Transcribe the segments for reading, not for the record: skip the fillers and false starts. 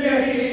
یہی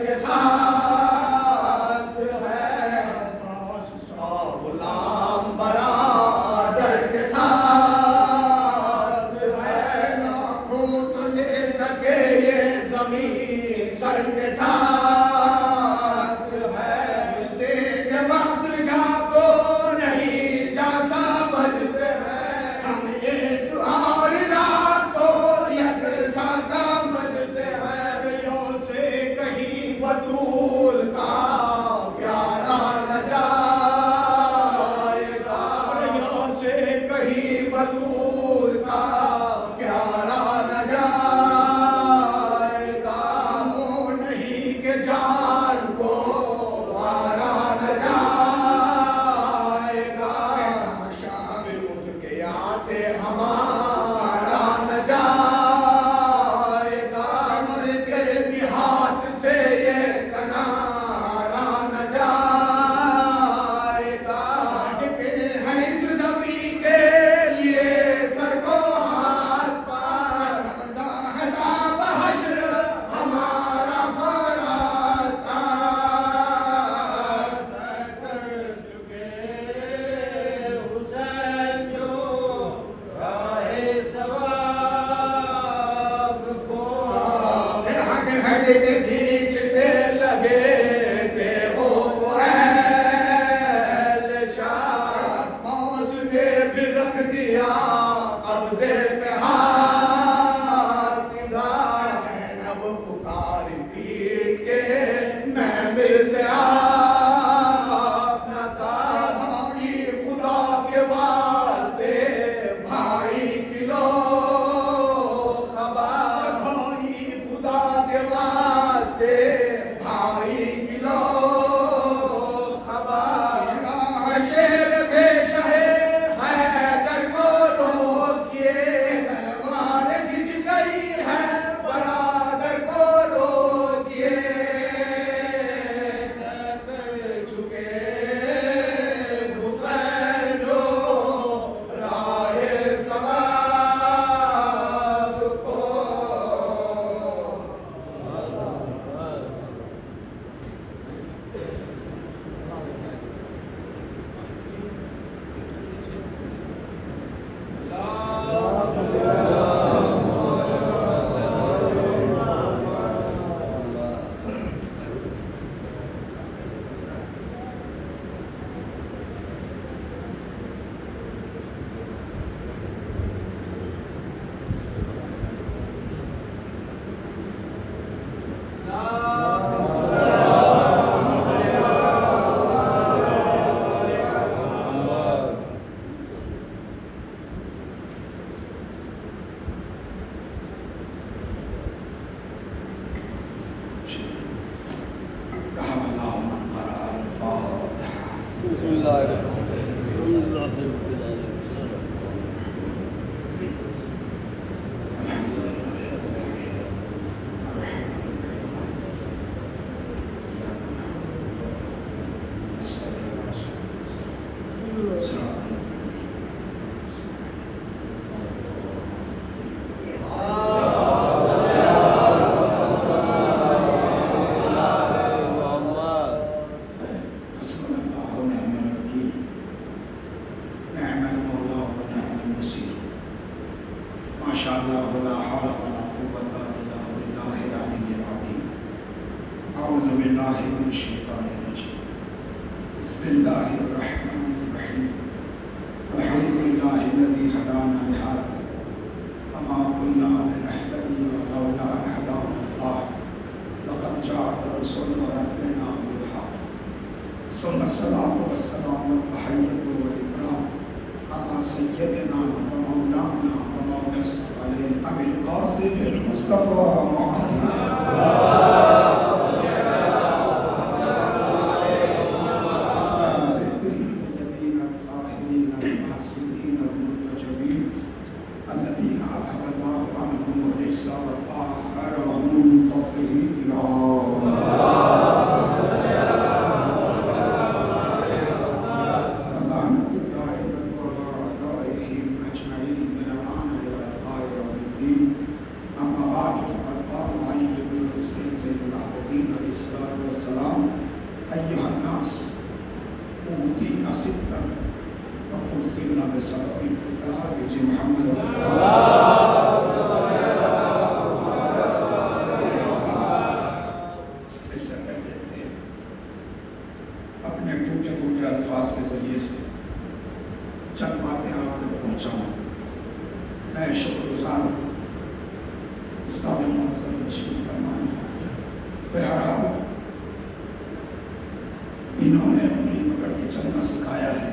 کے ساتھ ہے، غلام برادر کے ساتھ ہے، لاکھوں تو لے سکے یہ زمین سر کے ساتھ ہے، اسے کے وقت جا کو نہیں جا سمجھتے ہیں، ہم ایک اور رات کو یکساں سمجھتے ہیں، یوں سے کہیں بطول کا پیارا نہ جائے گا، یوں سے کہیں بطول کا پیارا نہ جائے گا، وہ نہیں کہ جان کو وارا نہ جائے گا، شام اٹھ کے یہاں سے ہمارا نہ جائے گا، مر کے بھی ہاتھ سے یہ کنارا نہ جائے گا، کہ ہے اس زمین کے لیے سر کو ہاتھ پار، ظاہرہ بحشر ہمارا فرات کر چکے حسین جو راہ ثواب کو، ہٹ ہٹ کے کھینچتے لگے تھے وہ قریل شاہ، پاس نے بھی رکھ دیا قبضے پہ ہاتھ ادھر، زینب پکار پیٹ کے محمل سے آپ نہ ساتھ، بھائی خدا کے واسطے بھائی کی لو خبر، بھائی خدا کے واسطے بھائی کی لو خبر، شیر بے شہ حیدر کو روکیے، تلوار کھنچ گئی ہے برادر کو روکیے، کر چکے حسین جو راہ ثواب کو، رحم اللہ من قرأ الفاتحہ. بسم اللہ الرحمن الرحیم. الحمد للہ رب العالمین. الحمد للہ رب العالمین الرحمن الرحیم نستعین صراط بسم اللہ الرحمن الرحیم. الحمد للہ الذی ہدانا لہذا وما كنا لنهتدي لولا ان هدانا اللہ لقد جاءت رسل ربنا بالحق ثم الصلاة والسلام والتحیة والإکرام على سیدنا ومولانا ومولا الثقلین ابی القاسم المصطفى محمد اما بعد فقد قال علي کے الفاظ کے ذریعے سے چند باتیں آپ تک پہنچاؤں. میں شکر گزار ہوں استاد معظم تشریف فرمائے. بہرحال انہوں نے انگلی پکڑ کے چلنا سکھایا ہے.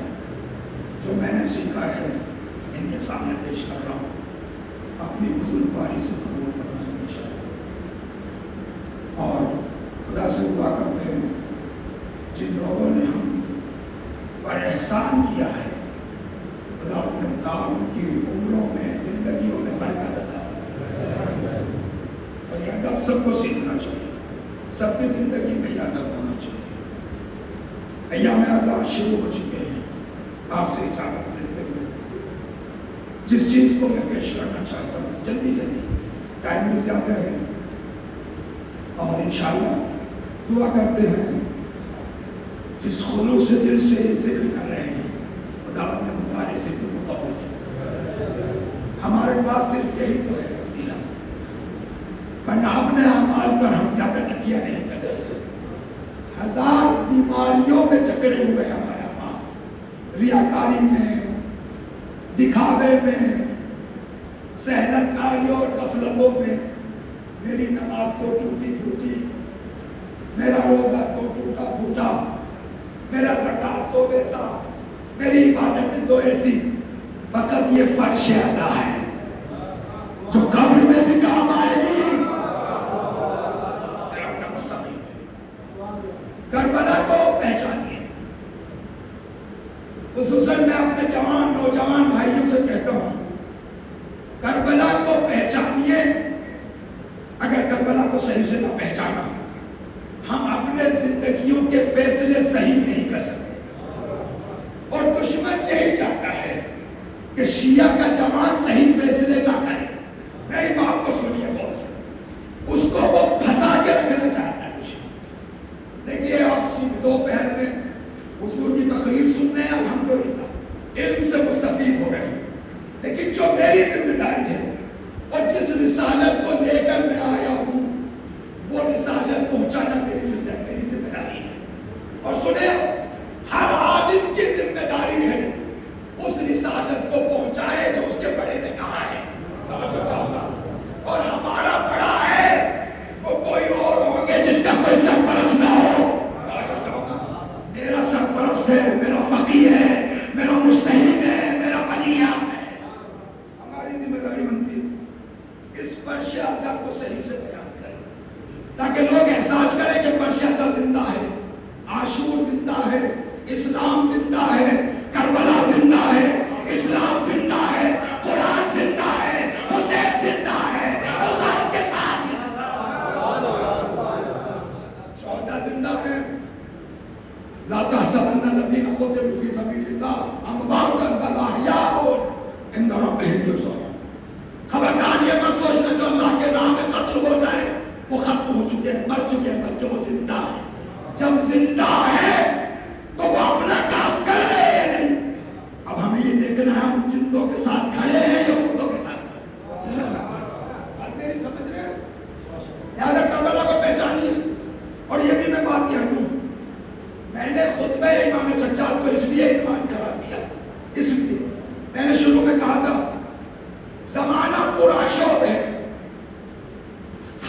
جو میں نے سیکھا ہے ان کے سامنے پیش کر رہا ہوں. اپنی بزرگواری سے قبول فرمائیں انشاءاللہ. اور خدا سے دعا کرتے ہیں جن لوگوں نے ہم پر احسان کیا ہے خدا اپنے بتاؤ ان کی عمروں میں زندگیوں میں برکت عطا فرمائے. اور یہ ادب سب کو سیکھنا چاہیے. سب کی زندگی میں یہ ادب ہونا چاہیے. ایام آزاد شروع ہو چکے ہیں. آپ سے اجازت لیتے ہوئے جس چیز کو میں پیش کرنا چاہتا ہوں جلدی ٹائم بھی زیادہ ہے اور انشاءاللہ دعا کرتے ہیں جس خلوص سے دل سے یہ ذکر کر رہے ہیں خداوند نے ہمارے ذکر کو قبول کیا. ہمارے پاس صرف یہی تو ہے وسیلہ ورنہ اپنے اعمال پر ہم زیادہ تکیہ نہیں کر سکتے. ہزار بیماریوں میں جکڑے ہوئے ہمارے اعمال. ریاکاری میں, دکھاوے میں, سہلت کاریوں اور غفلتوں میں. میری نماز تو ٹوٹی پھوٹی, میرا روزہ تو ٹوٹا پھوٹا, میرا زکات تو ویسا, میری عبادت تو ایسی. فقط یہ فرش اعضا ہے جو قبر میں بھی کام آئے گی. صراط مستقیم. کربلا کو پہچانیے. خصوصاً میں اپنے نوجوان بھائیوں سے کہتا ہوں کربلا کو پہچانیے. اگر کربلا کو صحیح سے نہ پہچانا ہم اپنے زندگیوں کے فیصلے صحیح نہیں کر سکتے. اور دشمن یہی چاہتا ہے کہ شیعہ کا جماعت صحیح فیصلے نہ کرے. میری بات کو سنیے غور سے. اس کو وہ پھنسا کے رکھنا چاہتا ہے دشمن. دیکھیے آپ دوپہر میں حضور کی تقریر سننے ہیں الحمدللہ علم سے مستفید ہو رہے ہیں. لیکن جو میری ذمہ داری ہے اور جس رسالت کو لے کر میں آیا ہوں وہ رسالت پہنچانا میری ذمہ داری ہے. اور سنیں ہر عالم کی ذمہ داری ہے اس رسالت کو پہنچائے جو اس کے بڑے نے کہا ہے. اور ہمارا بڑا ہے وہ کوئی اور ہوں گے جس کا کوئی سرپرست نہ ہو. میرا سرپرست ہے, میرا فقیہ ہے, میرا مجتہد ہے, میرا ولی ہے. ہماری ذمہ داری بنتی ہے اس فرش اعضا کو صحیح سے بیان کریں تاکہ لوگ احساس کریں کہ فرش اعضا زندہ ہے, عاشور زندہ ہے, اسلام زندہ ہے, کربلا زندہ ہے, اسلام زندہ ہے, قرآن زندہ ہے, حسین زندہ ہے, حسین کے ساتھ شہداء زندہ ہے. لا تحسبن الذين قتلوا في سبيل الله امواتا بل احياء عند ربهم يرزقون. خبردار یہ مت سوچنا جو اللہ کے راہ میں قتل ہو جائے وہ ختم ہو چکے ہیں, مر چکے ہیں, بلکہ وہ زندہ ہے. جب زندہ ہے تو وہ اپنا کام کر رہے ہیں نہیں. اب ہمیں یہ دیکھنا ہے ہم زندوں کے ساتھ کھڑے ہیں یا مردوں کے ساتھ. بات میری سمجھ رہے ہیں؟ لہٰذا کربلا کو پہچانیے. اور یہ بھی میں بات کہہ دوں میں نے خطبہ امام سجاد کو اس لیے عنوان قرار دیا. اس لیے میں نے شروع میں کہا تھا زمانہ پورا شوق ہے,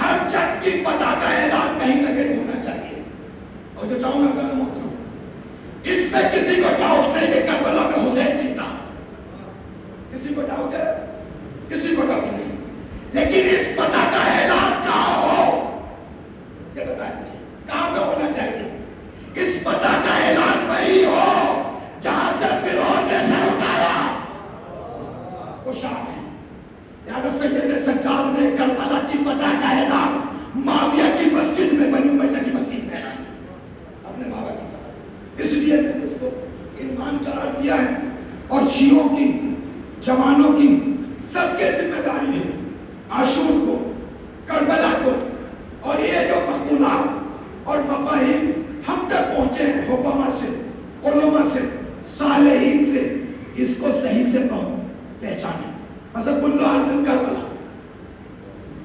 ہر جنگ کی فتح کا اعلان کہیں نہ کہیں ہونا چاہیے. اور جو چاہوں گا ذرا محترم اس میں کسی کو ڈاؤٹ نہیں کہ کربلا میں حسین جیتا. کسی کو ڈاؤٹ ہے؟ کسی کو ڈاؤٹ نہیں. لیکن اس فتح کا اعلان کہاں ہو یہ بتائیں مجھے, کہاں پہ ہونا چاہیے؟ اس فتح کا اعلان وہی ہو جہاں سے فرعون نے سر اٹھایا وہ شام ہے. لہٰذا سید سجاد نے کربلا کی فتح کا اعلان معاویہ کی مسجد میں, بنی امیہ کی مسجد میں اعلان اپنے بابا کی فتح. اس لیے میں نے اس کو عنوان قرار دیا ہے. اور شیعوں کی, جوانوں کی, سب کے ذمہ داری ہے عاشور کو, کربلا کو. اور یہ جو مقولات اور مفاہیم ہم تک پہنچے ہیں حکماء سے, علماء سے, صالحین سے, اس کو صحیح سے پہچانے. مثلا کل ارض کربلا,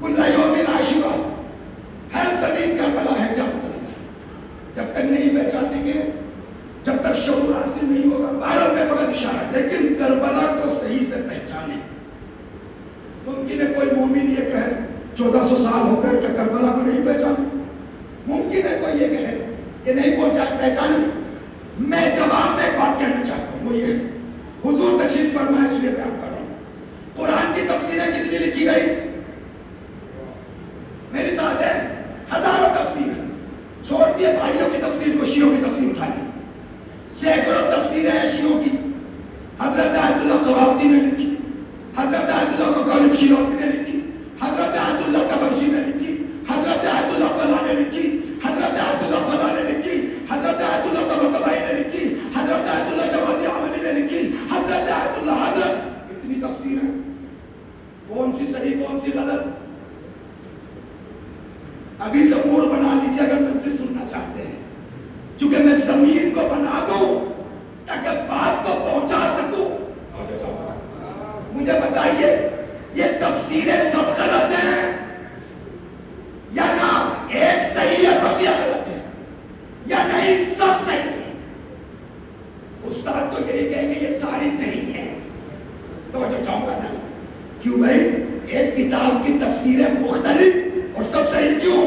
کل یوم عاشورا, ہر زمین کربلا ہے. کیا مطلب ہے؟ جب تک نہیں پہچانیں گے, جب تک شعور حاصل نہیں ہوگا. بہرحال میں فقط اشارہ, لیکن کربلا کو صحیح سے پہچانے. ممکن ہے کوئی مومن یہ کہے 1400 سال ہو گئے کہ کربلا کو نہیں پہچانے. ممکن ہے کوئی یہ کہے کہ نہیں پہچانے. میں جواب میں ایک بات کہنا چاہتا ہوں, وہ یہ حضور تشریف فرمائے اس لیے بیان کر رہا ہوں. قرآن کی تفسیریں کتنی لکھی گئی؟ میرے ساتھ ہے ہزاروں تفسیریں. چھوڑ دیے بھائیوں کی تفسیر کو, شیعوں کی تفسیر اٹھا لی. سینکڑوں تفسیریں ہیں شیعوں کی. حضرت آیت اللہ قراوتی نے لکھی, حضرت آیت اللہ مکارم شیرازی نے لکھی, حضرت آیت اللہ تبرسی نے لکھی, حضرت آیت اللہ فلاں نے لکھی, حضرت آیت اللہ فلاں نے لکھی, حضرت آیت اللہ طباطبائی نے لکھی, حضرت آیت اللہ جوادی عاملی نے لکھی, حضرت آیت اللہ حضرت. اتنی تفسیر ہے, کون سی صحیح کون سی غلط؟ ابھی سے موڈ بنا لیجیے اگر مجلس سننا چاہتے ہیں, چونکہ میں زمین کو بنا دوں تاکہ بات کو پہنچا سکوں. مجھے بتائیے یہ تفسیریں سب غلط ہیں یا نہ ایک صحیح ہے بقیہ غلط ہے, یا نہیں سب صحیح ہے؟ استاد تو یہی کہیں گے یہ ساری صحیح ہے. توجہ چاہوں گا سر, کیوں بھائی ایک کتاب کی تفسیریں مختلف اور سب صحیح کیوں؟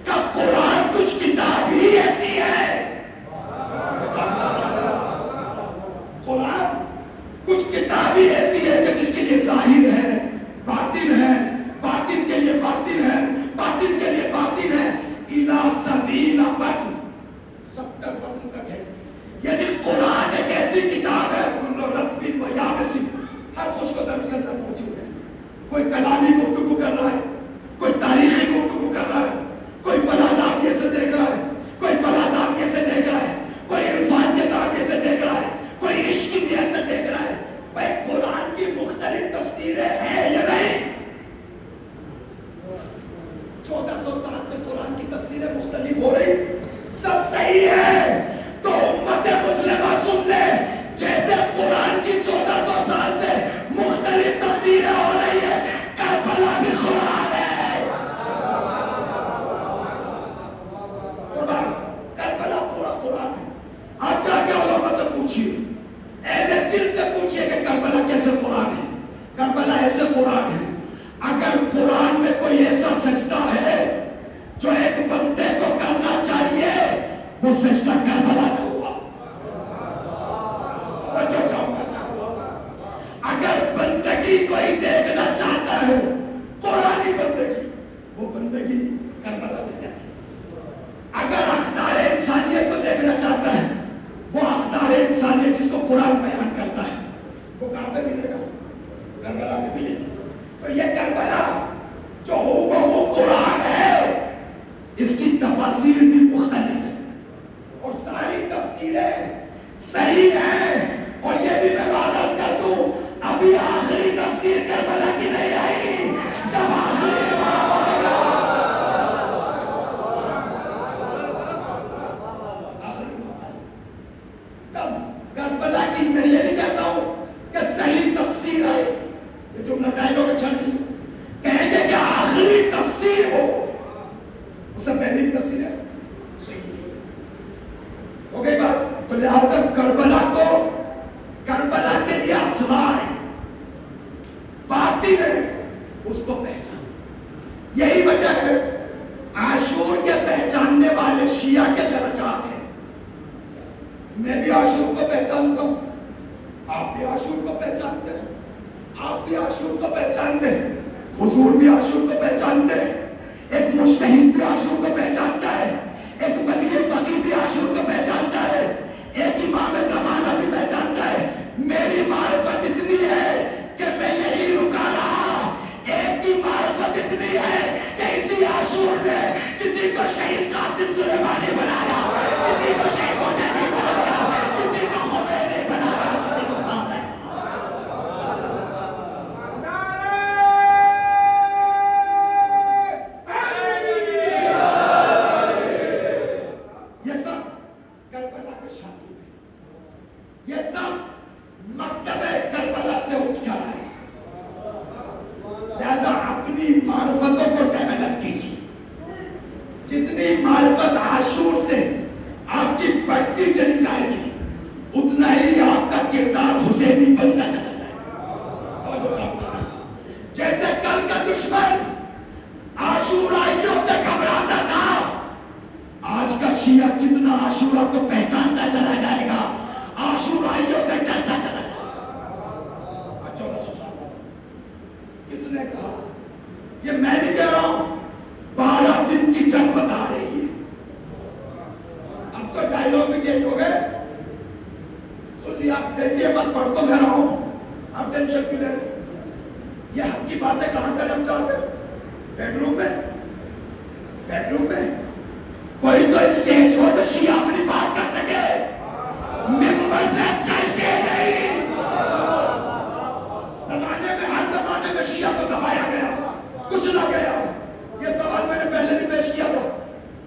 کہ قرآن کچھ کتاب ہی ایسی ہے, قرآن کچھ کتاب ہی ایسی ہے کہ جس کے لیے ظاہر ہے, باطن ہے, باطن کے لیے باطن ہے, باطن کے لیے باطن ہے. اِلَى سَبِيلَ بَطْن 70 بطن تک ہے. یعنی قرآن ایک ایسی کتاب ہے كُلُّ رَطْبٍ وَيَابِسٍ, ہر خشک و ترش کے اندر موجود ہے. کوئی کلامی گفتگو کر رہا ہے, کوئی تاریخی گفتگو کر رہا ہے, کوئی فلاں زاویے سے دیکھ رہا ہے, کوئی فلاں زاویے سے دیکھ رہا ہے, کوئی عرفان کے زاویے سے دیکھ رہا ہے, کوئی عشق کی نیت سے دیکھ رہا ہے. بھائی قرآن کی مختلف تفسیریں ہیں یا نہیں؟ 1400 سال سے قرآن کی تفسیریں مختلف ہو رہی, سب صحیح ہے. تو امت مسلمہ سن لے, جیسے قرآن کی 1400 سال سے مختلف تفسیریں ہو رہی ہے, کربلا بھی قرآن ہے. کربلا پورا قرآن ہے. آپ جا کے علماء سے پوچھیے, اہل دل سے پوچھیے کہ کربلا کیسے قرآن ہے, کربلا ایسے قرآن ہے. اگر قرآن میں کوئی ایسا سجدہ ہے جو ایک بندے کو کرنا چاہیے, وہ سجدہ کربلا نہ ہوا. جو چاہوں گا اگر بندگی کوئی دیکھنا چاہتا ہے, قرآنی بندگی, وہ بندگی کربلا میں جاتی ہے. اگر اقدار انسانیت کو دیکھنا چاہتا ہے, وہ اقدار انسانیت جس کو قرآن بیان کرتا ہے, وہ کہاں پہ ملے گا؟ کربلا میں ملے. تو یہ کربلا جو ہو قرآن ہے, اس کی تفاسیر بھی مختلف ہے اور ساری تفسیریں صحیح ہیں. اور یہ بھی میں بات کر دوں, ابھی آخری تفسیر کربلا کی نہیں آئی. جب آخری امام ہوگا, تب کربلا کی میں یہ نہیں کہتا ہوں کہ صحیح تفسیر آئے گی. یہ جملہ ڈائلوگ اچھا نہیں, کہیں گے کہ آخری تفسیر ہو, اس سے پہلے کی تفسیر ہے صحیح ہو گئی بات. تو لہذا کربلا کو, کربلا کے لیے اسرار ہے, باطن ہے, اس کو پہچان. یہی وجہ ہے عاشور کے پہچاننے والے شیعہ کے درجات ہیں. میں بھی عاشور کو پہچانتا ہوں, آپ بھی عاشور کو پہچانتے ہیں, آپ بھی عاشور کو پہچانتے ہیں, حضور بھی عاشور کو پہچانتے ہیں, ایک مجتہد بھی عاشور کو پہچانتا ہے, ایک ولی فقیہ بھی عاشور کو پہچانتا ہے, ایک امام زمانہ بھی پہچانتا ہے. میری معرفت اتنی ہے کہ میں یہی رکا رہا. ایک کی معرفت اتنی ہے کہ اسی عاشور نے کسی کو شہید قاسم سلیمانی بنایا, کسی کو شہید حجتی بنایا, کسی کو خمینی بنایا, کسی کو کام ہے. یہ سب کربلا کے شاگرد ہیں, یہ سب مکتب کربلا سے اٹھ کر آئے. لہذا اپنی معرفتوں کو ڈیولپ کیجیے. جتنی معرفت عاشور سے آپ کی بڑھتی چلی جائے گی, اتنا ہی آپ کا کردار حسینی بنتا چلا جائے گا. جیسے کل کا دشمن عاشورائیوں سے گھبراتا تھا، آج کا شیعہ جتنا عاشورہ کو پہچانتا چلا جائے گا، عاشورائیوں سے ڈرتا چلا جائے گا. 1400 سال کس نے کہا؟ یہ میں نہیں کہہ رہا ہوں، 12 دن کی جنگ بتا رہی ہے. اب تو ڈائیلاگ بھی چینج ہو گئے. سن لیا، آپ جلدی مت پڑھ تو میں رہا ہوں، آپ ٹینشن کیوں لے رہے؟ یہ حق کی باتیں کہاں کریں ہم جا کے؟ بیڈ روم میں؟ بیڈ روم میں کوئی تو اسٹیج ہو جو شیعہ اپنی بات کر سکے. ممبر سے اچھا اسٹیج نہیں. زمانے میں، ہر زمانے میں شیعہ کو دبایا گیا، کچھ نہ گیا. یہ سوال میں نے پہلے بھی پیش کیا تھا.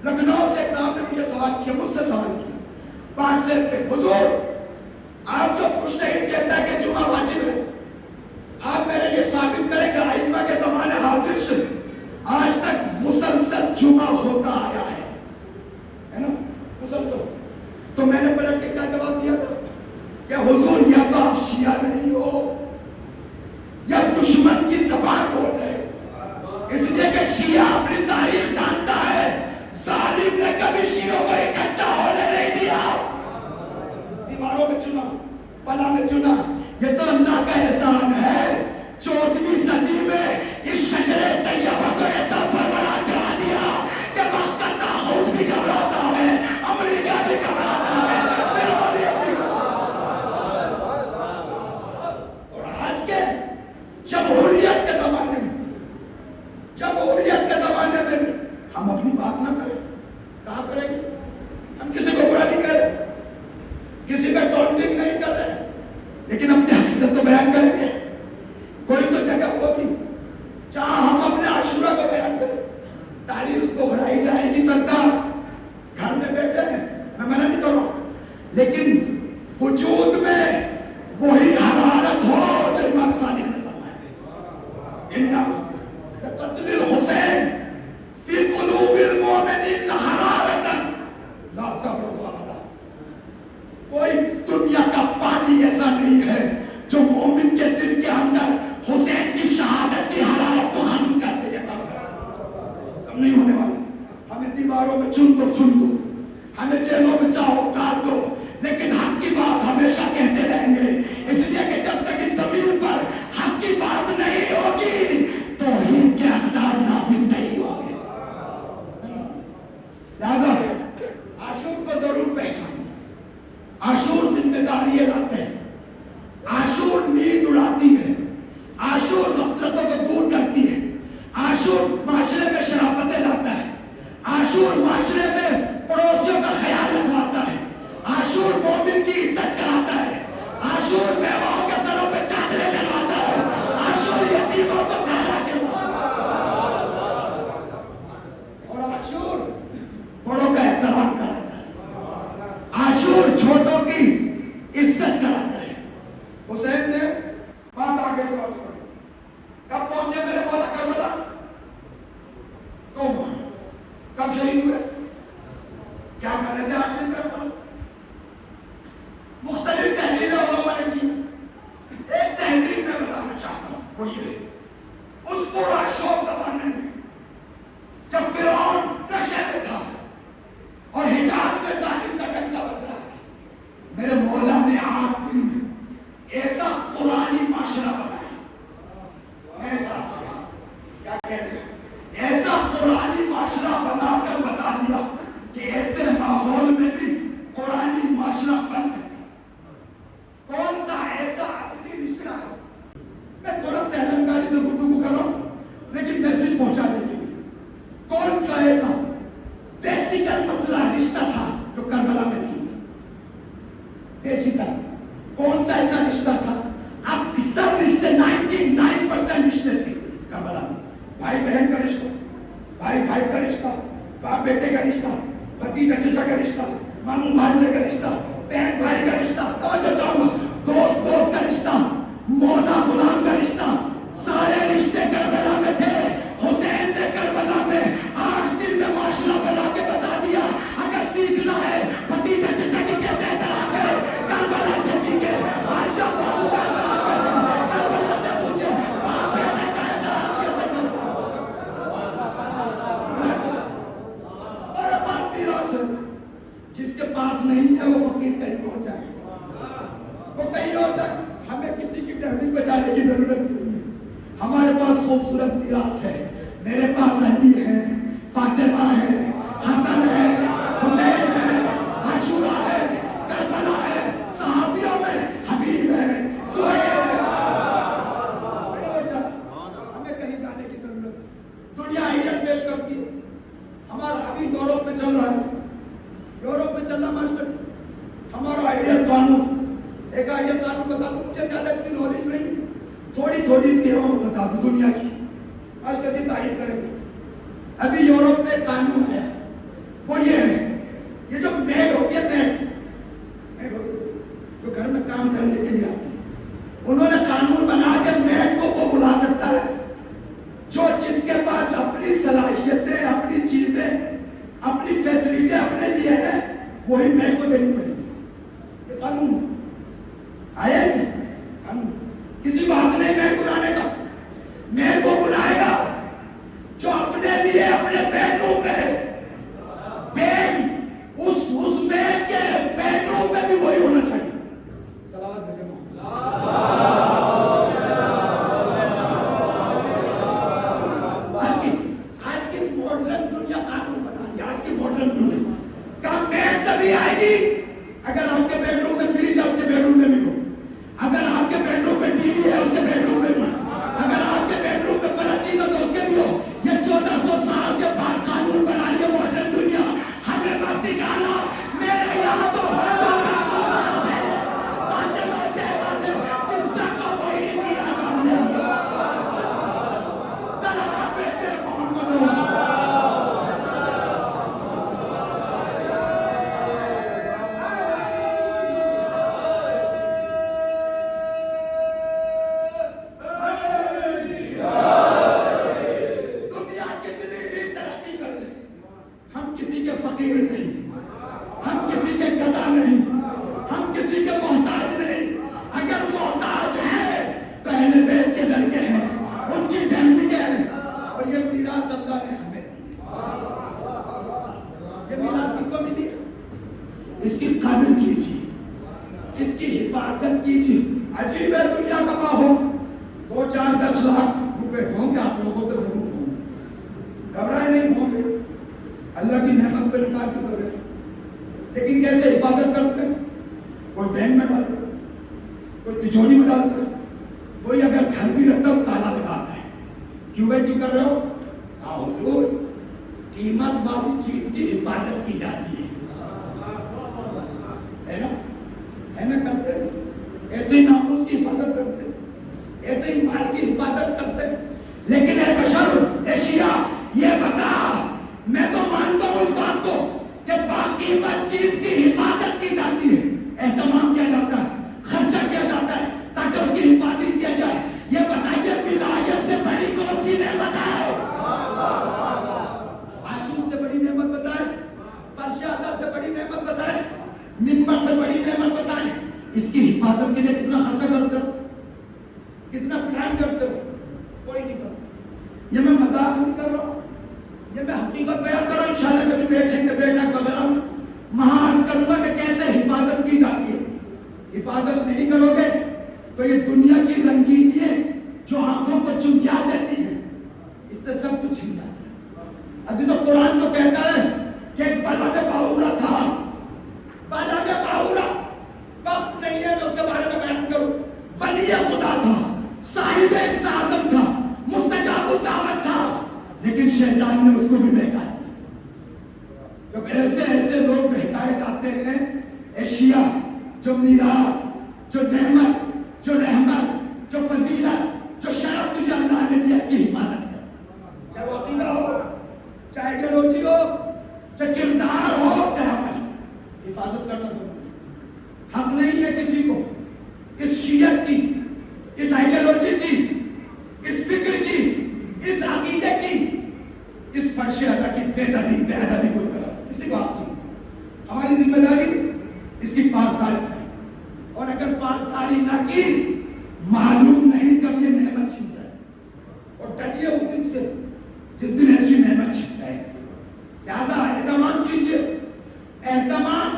لکھنؤ سے ایک صاحب نے مجھے سوال کیا، مجھ سے سوال کیا پانچ سے پہ، حضور آپ جو مجتہد کہتا ہے کہ جمعہ واجب ہے، آپ میرے لیے ثابت کریں کہ ائمہ کے زمانے حاضر سے آج تک مسلسل جمعہ ہوتا آیا ہے نا، مسلسل. تو میں نے پلٹ کے کیا جواب دیا تھا کہ حضور یا تو آپ شیعہ نہیں ہو یا دشمن کی زبان بول رہے ہو. اس لیے کہ شیعہ اپنی تاریخ جانتا ہے، ظالم نے کبھی شیعوں کو اکٹھا ہونے نہیں دیا. دیواروں میں چنا، فلاں میں چنا. یہ تو اللہ کا احسان ہے 14ویں صدی میں اس شجرے طیبہ کو ایسا پروڑا چڑھا دیا کہ وقت کا طاغوت بھی گھبراتا ہے، امریکہ بھی گھبراتا ہے، اور آج کے جمہوریت کے زمانے میں، جمہوریت کے زمانے میں بھی ہم اپنی بات نہ کریں. کہاں کریں گے؟ ہم کسی کو برا نہیں کر رہے، کسی کا ٹونٹنگ نہیں کر رہے، لیکن اپنی حقیقت تو بیان کریں گے. کوئی تو جگہ ہوگی جہاں ہم اپنے عاشورہ کو بیان کریں. تاریخ دہرائی جائے گی. سرکار گھر میں بیٹھے ہیں، میں منع نہیں کر رہا ہوں، لیکن وجود میں وہی حرارت ہو جو امام صادق نے فرمایا، ان قتل الحسین فی قلوب المؤمنین حرارتا لا تبرد ابدا. کوئی دنیا کا پانی ایسا نہیں ہے جو مومن کے دل کے اندر حسین کی شہادت کی حرارت کو ختم کر دے. کم نہیں ہونے والا. ہمیں دیواروں میں چن دو، ہمیں جیلوں میں چاہو ڈال دو، لیکن حق کی بات ہمیشہ کہتے رہیں گے. اس لیے کہ جب تک اس زمین پر حق کی بات نہیں ہوگی توحید کے اقدار نافذ نہیں ہوں گے. لہذا عاشور کو ضرور پہچانیں. عاشور ذمہ داری لاتے ہیں، عاشور نیند اڑاتی ہے، عاشور غفلتوں کو دور کرتی ہے، عاشور معاشرے میں شرافتیں لاتا ہے، عاشور معاشرے میں پڑوسیوں کا خیال رکھواتا ہے، عاشور مومن کی عزت کراتا ہے، عاشور بیواؤں کے سروں پہ چادریں ڈلواتا ہے، عاشور یتیموں کو کھانا کھلاتا ہے، اور عاشور بڑوں کا احترام کراتا ہے، عاشور چھوٹوں کی عزت کراتا ہے. حسین نے بات آگے پہنچ کر کب پہنچے میرے مولا کربلا؟ کب شہید ہوئے؟ کیا کر رہے تھے آپ دن کربلا؟ مختلف تحریریں علماء نے کی. ایک تحریر میں بتانا چاہتا ہوں، وہ یہ ہے اس پورا شوق زمانے میں جب فرعون نشے میں تھا اور حجاز میں ظالم کا ڈنکا بج رہا تھا، میرے مولا نے 8 دن میں ایسا قرآنی معاشرہ بنایا، ایسا کیا کہتے ہیں، ایسا قرآنی معاشرہ بنا کر بتا دیا کہ ایسے ماحول میں بھی قرآنی معاشرہ بن سکتا. کون سا ایسا اصلی رشتہ ہے؟ میں تھوڑا سا علمکاری سے گفتگو کر رہا ہوں لیکن میسج پہنچانے کے لیے. کون سا ایسا بیسیکل مسئلہ رشتہ تھا جو کربلا میں نہیں تھا؟ بیسیکل کون سا ایسا رشتہ تھا؟ اکثر رشتے 99% رشتے تھے کربلا میں. بھائی بہن کا رشتہ، بھائی بھائی کا رشتہ، باپ بیٹے کا رشتہ، بھتیجا چچا کا رشتہ، ماموں بھانجے کا رشتہ، بہن بھائی کا رشتہ، توجہ چاہوں گا، دوست دوست کا رشتہ، مولا غلام کا رشتہ، سارے رشتے کربلا میں تھے. حسین نے کربلا میں 8 دن میں معاشرہ بنا کے بتا دیا. اگر سیکھنا ہے بھتیجا چچا کی کیسے احترام کرے، کربلا جس کے پاس نہیں ہے وہ فقیر کہیں اور جائے، وہ کہیں اور جائے. ہمیں کسی کی ٹہنی بچانے کی ضرورت نہیں ہے. ہمارے پاس خوبصورت میراث ہے. میرے پاس علی ہے، فاطمہ ہے، حسن ہے، حسین ہے، عاشورہ ہے، کربلا ہے، صحابیوں میں حبیب ہے، زہیر ہے. ہمیں کہیں جانے کی ضرورت ہے. دنیا آئیڈیل پیش کرتی ہے. ہمارا ابھی یورپ میں چل رہا ہے، یورپ میں چل رہا ماسٹر ہمارا آئیڈیل قانون. ایک آئیڈیل قانون بتا دو، مجھے زیادہ اتنی نالج نہیں ہے، تھوڑی تھوڑی اس کی ہوا میں بتا دو دنیا کی. ماسٹر جی تعریف کریں گے. ابھی یورپ میں قانون آیا، وہ یہ ہے، یہ جو میڈ ہوتی ہے، میڈ ہوتی ہے جو گھر میں کام کرنے کے لیے آتی ہے، انہوں نے قانون بنا کے میڈ کو وہ بلا سکتا ہے جو جس کے پاس اپنی صلاحیتیں، اپنی چیزیں، اپنی فیسلٹییں اپنے لیے ہیں، وہی میڈ کو دینی پڑے گی. یہ قانون آیا نہیں. قانون کسی کو حق نہیں میڈ بلانے کا. میڈ وہ بلائے گا جو اپنے لیے اپنے بیڈ روم میں، اس میڈ کے بیڈ روم میں بھی وہی ہونا چاہیے. صلوات بھیجے آج کی ماڈرن دنیا قانون بنا رہی ہے. آج کی ماڈرن دنیا کا میڈ تبھی آئے گی اگر آپ کے بیڈ روم میں فریج ہے، اس کے بیڈ روم میں بھی ہو. اگر آپ کے بیڈ روم میں ٹی وی ہے، اس کے بیڈ روم میں بھی. اگر آپ کے بیڈ روم میں فلاں چیز ہے تو اس کے بھی ہو. یہ 1400 سال کے بعد قانون بنا رہی ہے ماڈرن دنیا. ہمیں مت سکھانا. میرے یہاں تو 1400 سال پہلے فاطمہ زہرا سے فضہ کو وہی دیا جانے دیا. صلوات بیٹھے محمد. اس کی قدر کیجیے، اس کی حفاظت کیجیے. عجیب ہے دنیا کا ماحول. 2-4-10 لاکھ روپے ہوں گے آپ لوگوں پہ ضرور ہوں گے، گھبرائے نہیں ہوں گے. اللہ کی نعمت پہ نکال کے کر رہے، لیکن کیسے حفاظت کرتے ہیں؟ کوئی بینک میں ڈالتا ہے، کوئی تجوری میں ڈالتا ہے، کوئی اگر گھر بھی رکھتا ہے تالا لگاتا ہے. کیوں بھائی کیوں کر رہے ہو؟ حضور قیمت والی چیز کی حفاظت کی جاتی ہے نا کرتے ہیں. ایسے ہی ناموس کی حفاظت کرتے ہیں، ایسے ہی مال کی حفاظت کرتے ہیں. لیکن اے بشر، اے شیعہ، یہ بتا، میں تو مانتا ہوں اس بات کو کہ باقیمت چیز کی حفاظت کی جاتی ہے، اہتمام کیا جاتا ہے، خرچہ کیا جاتا ہے تاکہ اس کی حفاظت کیا جائے. یہ بتائیے ولایت سے بڑی کون سی نعمت ہے؟ عاشور سے بڑی نعمت بتائے، فرش اعظم سے بڑی نعمت بتائے، منبر سے بڑی نعمت بتائیں. اس کی حفاظت کے لیے کتنا خرچہ کرتے ہو، کتنا پلان کرتے ہو؟ کوئی نہیں کرتا. یہ میں مذاق نہیں کر رہا ہوں، یہ میں حقیقت بیان کر رہا ہوں. انشاءاللہ کبھی بیٹھیں گے بیٹھک وغیرہ میں وہاں عرض کروں گا کہ کیسے حفاظت کی جاتی ہے. حفاظت نہیں کرو گے تو یہ دنیا کی رنگینیاں جو آنکھوں کو چنگیا دیتی ہیں، اس سے سب کچھ چھن جاتا ہے. عزیز و قرآن تو کہتا ہے کہ ایک بالا میں باورا تھا، بالا میں باورا، وقت نہیں ہے میں اس کے بارے میں بیان کروں. ولی خدا تھا، صاحب اسم اعظم تھا، مستجاب الدعوت تھا، لیکن شیطان نے اس کو بھی بہکا دیا. جب ایسے لوگ بہکائے جاتے ہیں، اے شیعہ، جو میراث، جو نعمت، جو رحمت، جو فضیلت، جو شرف تجھے اللہ نے دیا، اس کی حفاظت کر. چاہے وہ عقیدہ ہو، چاہے ایڈیالوجی ہو، چاہے کردار ہو، چاہے عمل، حفاظت کرنا ضروری ہے. حق نہیں ہے کسی کو اس شیعت کی، اس آئیڈیالوجی کی، اس فکر کی، اس عقیدے کی، اس فرش اعضا کی بے ادبی کوئی کرا، کسی کو حق نہیں. ہماری ذمہ داری اس کی پاسداری کریں، اور اگر پاسداری نہ کی معلوم نہیں کب یہ نعمت چھن جائے. اور ڈریے اس دن سے جس دن ایسی نعمت چھن جائے. لہذا اہتمام کیجیے، اہتمام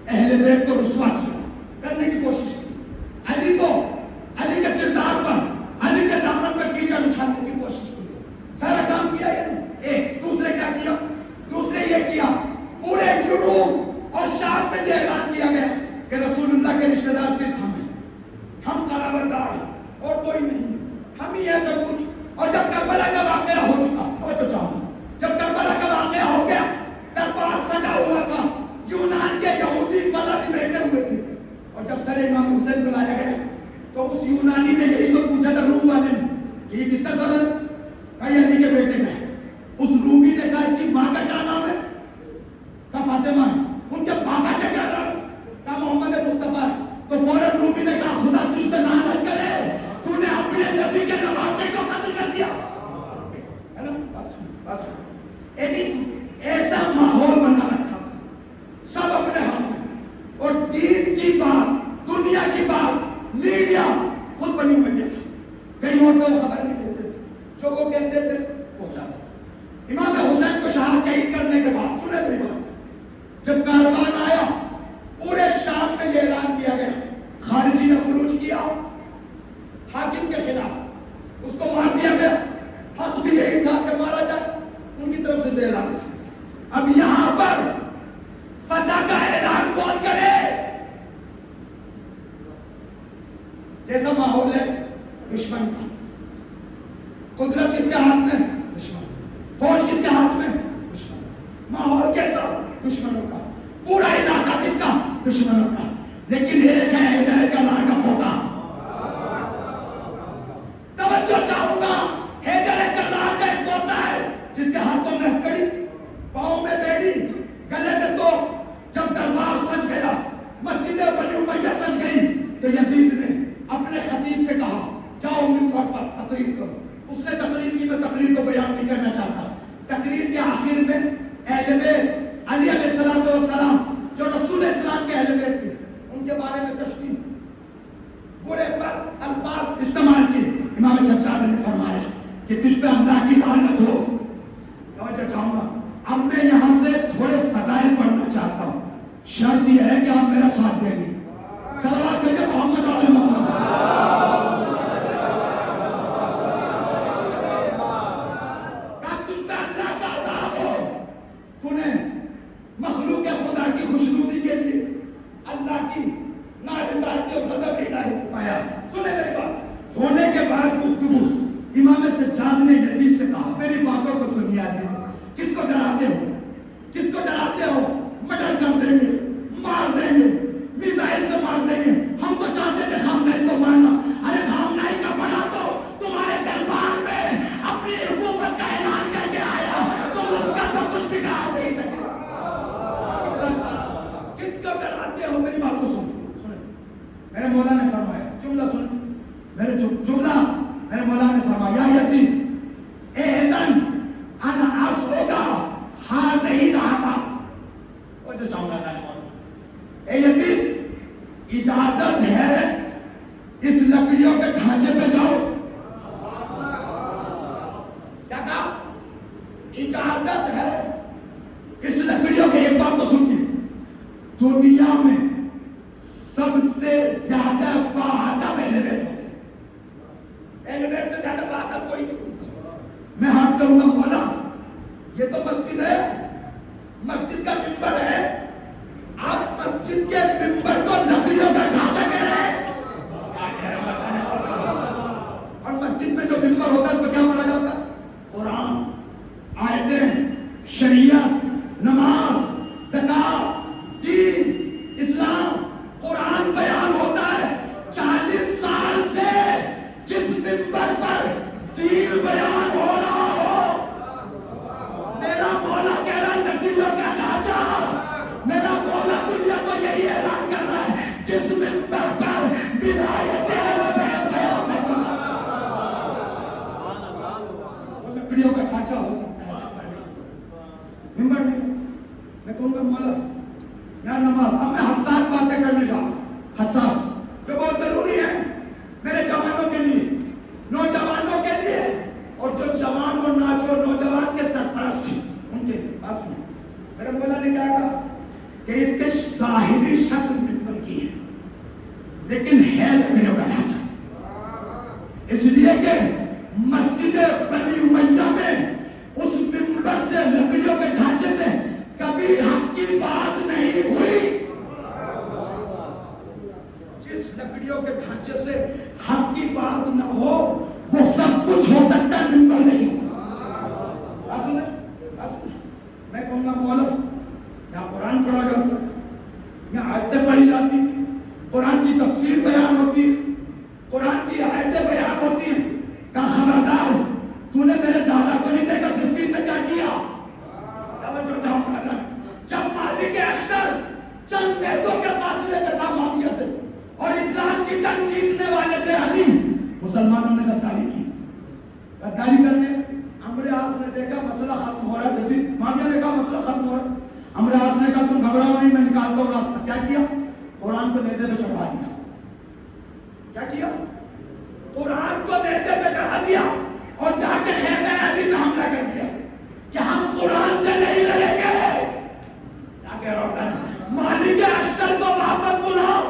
اہل بیت کو رسوا کیا، کرنے کی کوشش کی، علی کو، علی کے کردار پر، علی کے دامن پر کیچڑ اچھالنے کی کوشش کی، سارا کام کیا یہ نے۔ ایک دوسرے کیا کیا؟ دوسرے یہ کیا، پورے یورپ اور شام میں یہ اعلان کیا گیا کہ رسول اللہ کے رشتہ دار صرف ہم ہیں، ہم قرابت دار ہیں اور کوئی نہیں ہے، ہم ہی ہے سب کچھ۔ اور جب کربلا کا واقعہ ہو چکا، ہو تو چاہوں، جب کربلا کا واقعہ ہو گیا، دربار سجا ہوا تھا، یونان کے یہودی فلانی بیٹھے ہوئے تھے، اور جب سر امام حسین بلایا گیا تو اس یونانی نے یہی تو پوچھا تھا روم والے نے کہ یہ کس کا سر ہے؟ کہا علی کے بیٹے کا ہے۔ اس رومی نے کہا اس کی ماں کا کیا نام ہے؟ کہا فاطمہ ہے۔ ان کے پاپا کا کیا نام ہے؟ کہا محمد مصطفیٰ ہے۔ تو فوراً رومی نے کہا خدا تجھ پہ لعنت کرے، تو نے اپنے نبی کے نواسے کو قتل کر دیا۔ ہے نا؟ بس ایسا ماحول بنا رکھا تھا، سب اپنے ہاتھ میں، اور دین کی بات، دنیا کی بات، میڈیا خود بنی ہوئی تھا، کہیں اور سے وہ خبر نہیں دیتے تھے، جو وہ کہتے تھے ہو جاتا تھا۔ امام حسین کو شہادت شہید کرنے کے بعد، سنیں میری بات، جب کاروان آیا پورے شام میں یہ اعلان کیا گیا، خارجی نے خروج کیا حاکم کے خلاف، اس کو مار دیا گیا، حق بھی یہی تھا کہ مارا جائے، ان کی طرف سے اعلان تھا۔ اب یہاں پر فتح کا اعلان کون کرے؟ جیسا ماحول ہے دشمن کا، قدرت کس کے ہاتھ میں؟ دشمن۔ فوج کس کے ہاتھ میں؟ دشمن۔ ماحول کیسا؟ دشمنوں کا۔ پورا علاقہ کس کا؟ دشمنوں کا۔ لیکن ایک ہے حیدر کرار کا پوتا، توجہ چاہوں گا، حیدر کرار کا ایک پوتا ہے جس کے ہاتھوں میں ہتھکڑی، پاؤں میں بیڑی، گلے میں تو، جب دربار سج گیا، مسجد بنی امیہ سج گئی، تو یزید نے اپنے خطیب سے کہا جاؤ منبر پر تقریر کرو۔ اس نے تقریر کی، میں تقریر کو بیان نہیں کرنا چاہتا۔ تقریر کے آخر میں اہل بیت علی علیہ الصلوۃ والسلام جو رسول اسلام کے اہل بیت تھے، ان کے بارے میں تشبیہ، برے بد الفاظ استعمال کیے۔ امام سجاد نے فرمایا کہ تجھ پہ اللہ کی لعنت ہو۔ توجہ چاہوں گا، اب میں یہاں سے تھوڑے فضائل پڑھنا چاہتا ہوں، شرط یہ ہے کہ آپ میرا ساتھ دیں گے۔ صلوات بھیجے محمد علی محمد۔ مخلوق خدا کی خوشنودی کے لیے اللہ کی نارضائیت اور غضب الہی کو پایا۔ سنیں میری بات، ہونے کے بعد گفتگو امام سجاد نے یزید سے کہا، میری باتوں کو سنیے عزیز، کس کو ڈراتے ہو؟ کس کو ڈراتے ہو؟ مرڈر کر دیں گے، مار دیں گے، میزائل سے مار دیں گے، ہم تو چاہتے تھے خامنہئی کو مارنا۔ ارے خامنہئی کا بڑا تو تمہارے دربار میں اپنی حکومت کا اعلان کر کے آیا، تم اس کا تو کچھ بگاڑ نہیں سکے۔ کس کو ڈراتے ہو؟ میری بات کو سنیں، میرے مولا نے فرمایا، جملہ سنیں، میرے جملہ، میرے مولا نے فرمایا، یا یزید اذن ان اسعد هذه العقبہ۔ وہ جو چاہوں گا اے یزید، اجازت ہے اس لکڑیوں کے ڈھانچے پہ جاؤ۔ کیا کہا؟ اجازت ہے اس لکڑیوں کے، ایک بات تو سنیے، دنیا میں سب سے زیادہ باادب اہل بیت ہوتے ہیں، اہل بیت سے زیادہ باادب کوئی نہیں ہوتا۔ میں حاضر کروں گا مولا، یہ تو مسجد ہے، مسجد کا ممبر ہے، آپ مسجد کے ممبر کو لکڑیوں کا ڈھانچہ کہہ رہے ہیں؟ کیا کہہ رہے ہیں؟ اور مسجد میں جو ممبر ہوتا ہے اس کو کیا پڑھا جاتا ہے؟ قرآن، آیتیں، شریعت، نماز، زکات، دین، اسلام، قرآن بیان ہوتا ہے۔ 40 سال سے جس ممبر پر دین بیان ہو رہا ہو، میرا مولا کہہ رہا ہے لکڑیوں کا ڈھانچہ، میرا مولا دنیا کو یہی اعلان کر رہا ہے جس ممبر پر ولایت اہل بیت بیان نہیں، وہ لکڑیوں کا ڈھانچہ ہو سکتا ہے، ممبر نہیں۔ میں کہوں گا مولا یار نماز، اب میں حساس باتیں کرنے جا رہا ہوں، حساس جو بہت ضروری ہے میرے جوانوں کے لیے، نوجوانوں کے لیے، اور جو جوان اور نوجوان کے سرپرست ہیں ان کے لیے۔ بات سنیں، میرے مولا نے کہا کہ اس کے ظاہری لیکن ہے لکڑیوں کا ڈھانچہ. اس لیے کہ مسجد بنی امیہ میں اس منبر سے لکڑیوں کے ڈھانچے سے کبھی حق کی بات نہیں ہوئی. جس لکڑیوں کے ڈھانچے سے حق کی بات نہ ہو وہ سب کچھ ہو سکتا ہے، منبر نہیں ہو سکتا. میں کہوں گا مولا یہاں قرآن پڑھا جاتا ہے، یہاں آیتیں پڑھی جاتی ہیں، قرآن کی تفسیر بیان ہوتی ہے، قرآن کی آیتیں بیان ہوتی ہیں. کہا خبردار تو نے میرے دادا کو نہیں دیکھا صفین میں کیا کیا. توجہ چاہوں گا ذرا. جب مالک اشتر چند میزوں کے فاصلے میں تھا معاویہ سے اور اسلام کی جنگ جیتنے والے تھے علی، مسلمانوں نے غداری کی. غداری کرنے عمرو عاص نے دیکھا مسئلہ ختم ہو رہا ہے. جیسے معاویہ نے کہا مسئلہ ختم ہو رہا ہے، عمرو عاص نے کہا تم گھبراؤ نہیں، میں نکالتا ہوں راستہ. کیا کیا؟ قرآن کو نیزے پہ چڑھا دیا. کیا کیا؟ قرآن کو نیزے پہ چڑھا دیا اور جا کے خیمہ علی میں حملہ کر دیا کہ ہم قرآن سے نہیں لڑیں گے. کیا کہہ رہا ہوں؟ مالک اشتر کو واپس بلاؤ،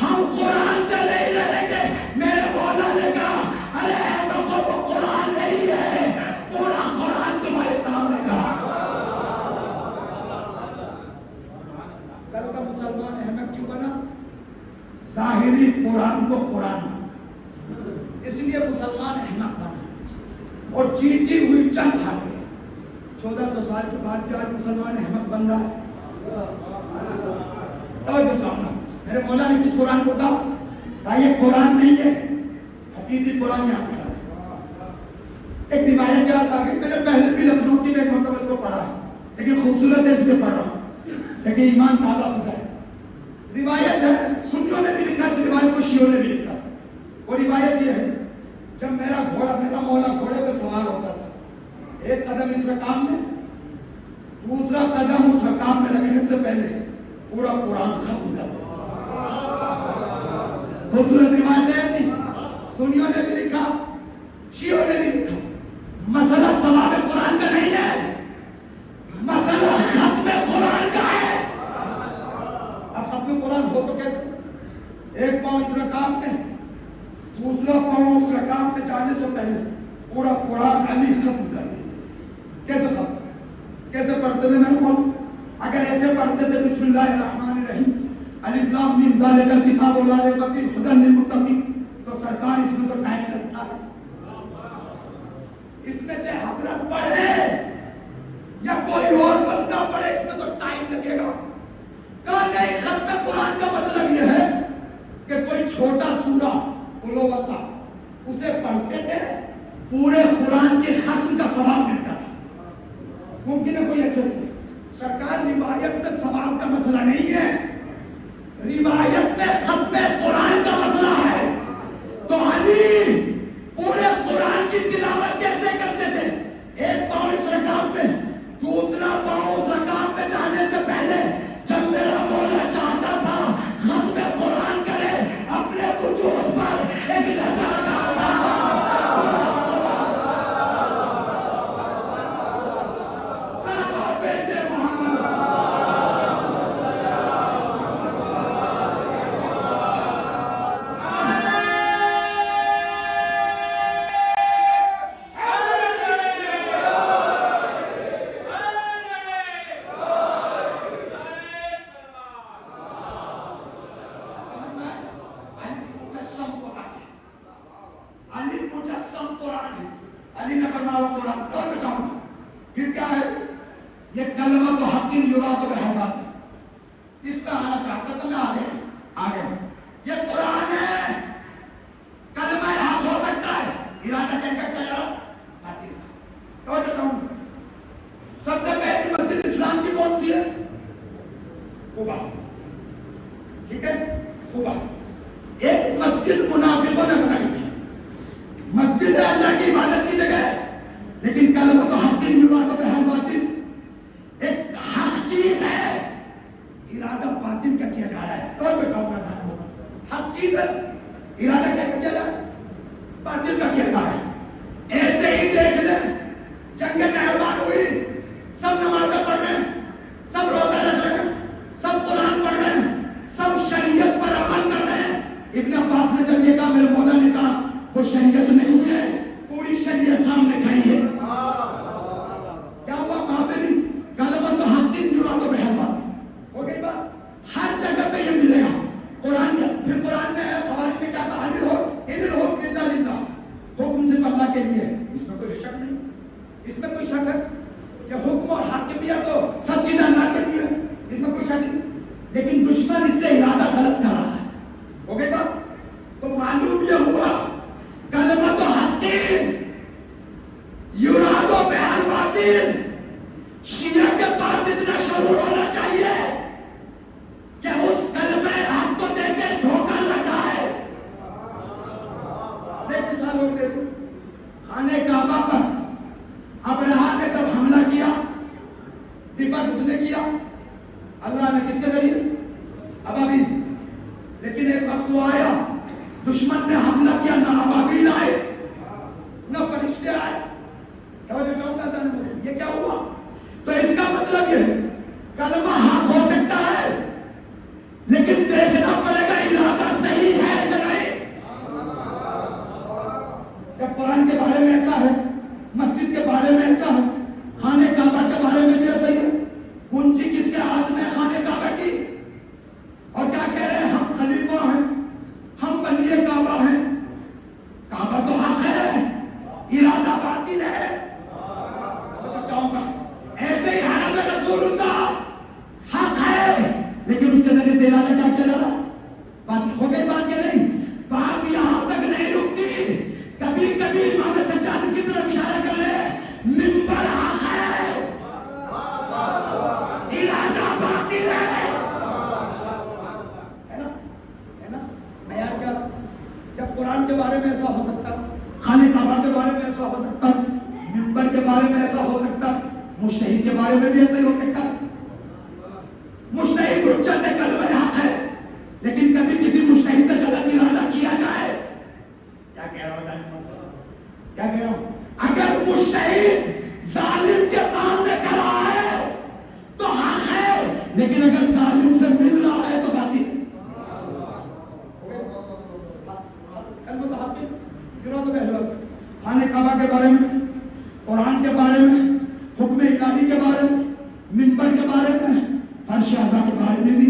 ہم قرآن سے نہیں لڑیں گے. میرے مولا نے کہا ارے بچوں وہ قرآن نہیں ہے، پورا قرآن تمہارے سامنے کہا. کل کا مسلمان احمد کیوں بنا؟ ظاہری قرآن کو قرآن بنا، اس لیے مسلمان احمد بنا اور جیتی ہوئی جنگ ہار گئے. 1400 سال کے بعد بھی آج مسلمان احمد بن رہا ہے. توجہ چاہوں گا، میرے مولا نے کس قرآن کو کہا یہ قرآن نہیں ہے، حقیقی قرآن یہاں کھڑا ہے. ایک روایت یاد آ گئی، میں نے پہلے بھی لکھنؤ کی میں ایک مرتبہ اس کو پڑھا ہے، لیکن خوبصورت ہے اس لیے پڑھ رہا ہوں تاکہ ایمان تازہ ہو جائے. روایت ہے، سنیوں نے بھی لکھا، اس روایت کو شیعوں نے بھی لکھا. وہ روایت یہ ہے جب میرا گھوڑا، میرا مولا گھوڑے پہ سوار ہوتا تھا، ایک قدم اس رکام میں، دوسرا قدم اس رکام میں رکھنے سے پہلے پورا قرآن ختم کر دیتا. خوبصورت روایت ہے نہیں، سنیوں نے بھی لکھا، شیعوں نے بھی لکھا. مسئلہ ثواب قرآن کا نہیں ہے، مسئلہ ختم قرآن کا ہے. اب ختم قرآن ہو تو کیسے؟ ایک پاؤں اس رکام میں، دوسرا پاؤں اس رکام میں جانے سے پہلے پورا قرآن علی ختم کر دیتے تھے. کیسے ختم؟ کیسے پڑھتے تھے میرے مولا؟ اگر ایسے پڑھتے تھے بسم اللہ الرحمن الرحیم الف لام میم ذالک الکتاب لا ریب فیہ ھدی للمتقین، تو سرکار اس میں تو ٹائم لگتا ہے. اس میں چاہے حضرت پڑھے یا کوئی اور بندہ پڑھے، اس میں تو ٹائم لگے گا. کہا نہیں، ختم قرآن کا مطلب یہ ہے کہ کوئی چھوٹا سورہ قل ہو اللہ اسے پڑھتے تھے، پورے قرآن کے ختم کا ثواب ملتا تھا. ممکن ہے کوئی ایسے نہیں. سرکار روایت میں ثواب کا مسئلہ نہیں ہے، روایت میں ختم قرآن کا مسئلہ ہے. تو علی پورے قرآن کی تلاوت کیسے کرتے تھے؟ ایک پاؤں اس رکعت میں، دوسرا پاؤں اس رکعت میں جانے سے پہلے جب میرا مولا چاہتا تھا ختم قرآن کرے، اپنے وجود پر ایک نظر ڈالتا. علی نے فرمایا قرآن اور بچاؤں. پھر کیا ہے؟ یہ کلمہ تو حق یراد بہبات، اس پہ آنا چاہتا تھا، میں آگے یہ قرآن ہے، کلمہ حق ہو سکتا ہے، ارادہ کہہ کر کیا جاؤ باطل کا. اور بچاؤں سب سے پہلی مسجد اسلام کی کون سی ہے؟ قباء. ٹھیک ہے، قباء ایک مسجد منافقوں نے بنائی تھی. مسجد اللہ کی عبادت کی جگہ ہے، لیکن کلمہ تو حق یراد بہبات ایک حق چیز ہے، ارادہ باطل کا کیا جا رہا ہے. تو بچاؤں گا صاحب، حق چیز ہے، ارادہ کیا کیا جا رہا ہے؟ باطل کا کیا جا رہا ہے. ایسے ہی دیکھ لیں، جنگ مہربان ہوئی، سب نمازیں پڑھ رہے ہیں، سب روزہ رکھ رہے ہیں، سب قرآن پڑھ رہے ہیں، سب شریعت پر عمل کر رہے ہیں. ابن میں کوئی شک نہیں، اس میں کوئی شک ہے کہ حکم اور حاکمیت تو سب چیزیں اللہ کے لیے، اس میں کوئی شک نہیں، لیکن دشمن اس سے ارادہ غلط کر رہا ہے. ہو گئی بات؟ تو معلوم یہ ہوا کلمۃ حق یراد بیان باطل. شیعہ کے پاس اتنا شعور ہونا چاہیے کہ اس کلمہ حق کو دے کے دھوکہ نہ جائے. ایک مثال اور دے دوں. خانہ کعبہ پر ابرہہ نے جب حملہ کیا، دفاع کس نے کیا؟ اللہ نے. کس کے ذریعے؟ ابابیل. لیکن ایک وقت وہ آیا دشمن نے حملہ کیا، نہ ابابیل آئے نہ فرشتے آئے. توجہ چاہوں گا ذہن میں، یہ کیا ہوا؟ تو اس کا مطلب یہ ہے کلمہ حق ہو سکتا ہے لیکن دیکھنا پڑے گا ارادہ صحیح ہے یا نہیں. جب قرآن کے بارے میں ایسا ہے، مسجد کے بارے میں ایسا ہے، خانہ کعبہ کے بارے میں بھی ایسا ہی ہے. کنجی کس کے ہاتھ میں؟ خانہ کعبہ کی. اور کیا کہہ رہے ہیں؟ ہم خلیفہ ہیں، ہم بنی کعبہ ہیں. کعبہ تو حق ہے، ارادہ باطل ہے. تو چاہوں گا ایسے ہی حرم رسول اللہ حق ہے لیکن اس کے ذریعے سے ارادہ کیا کیا جا رہا؟ باطل. ہو گئی بات یا نہیں؟ بات یہاں تک نہیں رکتی. کبھی کبھی امام سجاد اس کی طرف اشارہ کر لے، منبر حق ہے، ارادہ باطل ہے. معیار کیا؟ جب قرآن کے بارے میں ایسا ہو سکتا، خانہ کعبہ کے بارے میں ایسا ہو سکتا، منبر کے بارے میں ایسا ہو سکتا، مجتہد کے بارے میں بھی ایسا ہی ہو سکتا. مجتہد حجت کلمہ حق ہے لیکن کبھی کسی مجتہد سے غلط ارادہ کیا جائے. کیا کہہ رہا ہوں؟ کیا کہہ رہا ہوں؟ اگر مجتہد ظالم کے سامنے کھڑا ہے تو حق ہے لیکن اگر ظالم سے مل رہا ہے تو باطل ہے. خانہ کعبہ کے بارے میں، قرآن کے بارے میں، حکم الہی کے بارے میں، منبر کے بارے میں، فرش اعضاء کے بارے میں بھی.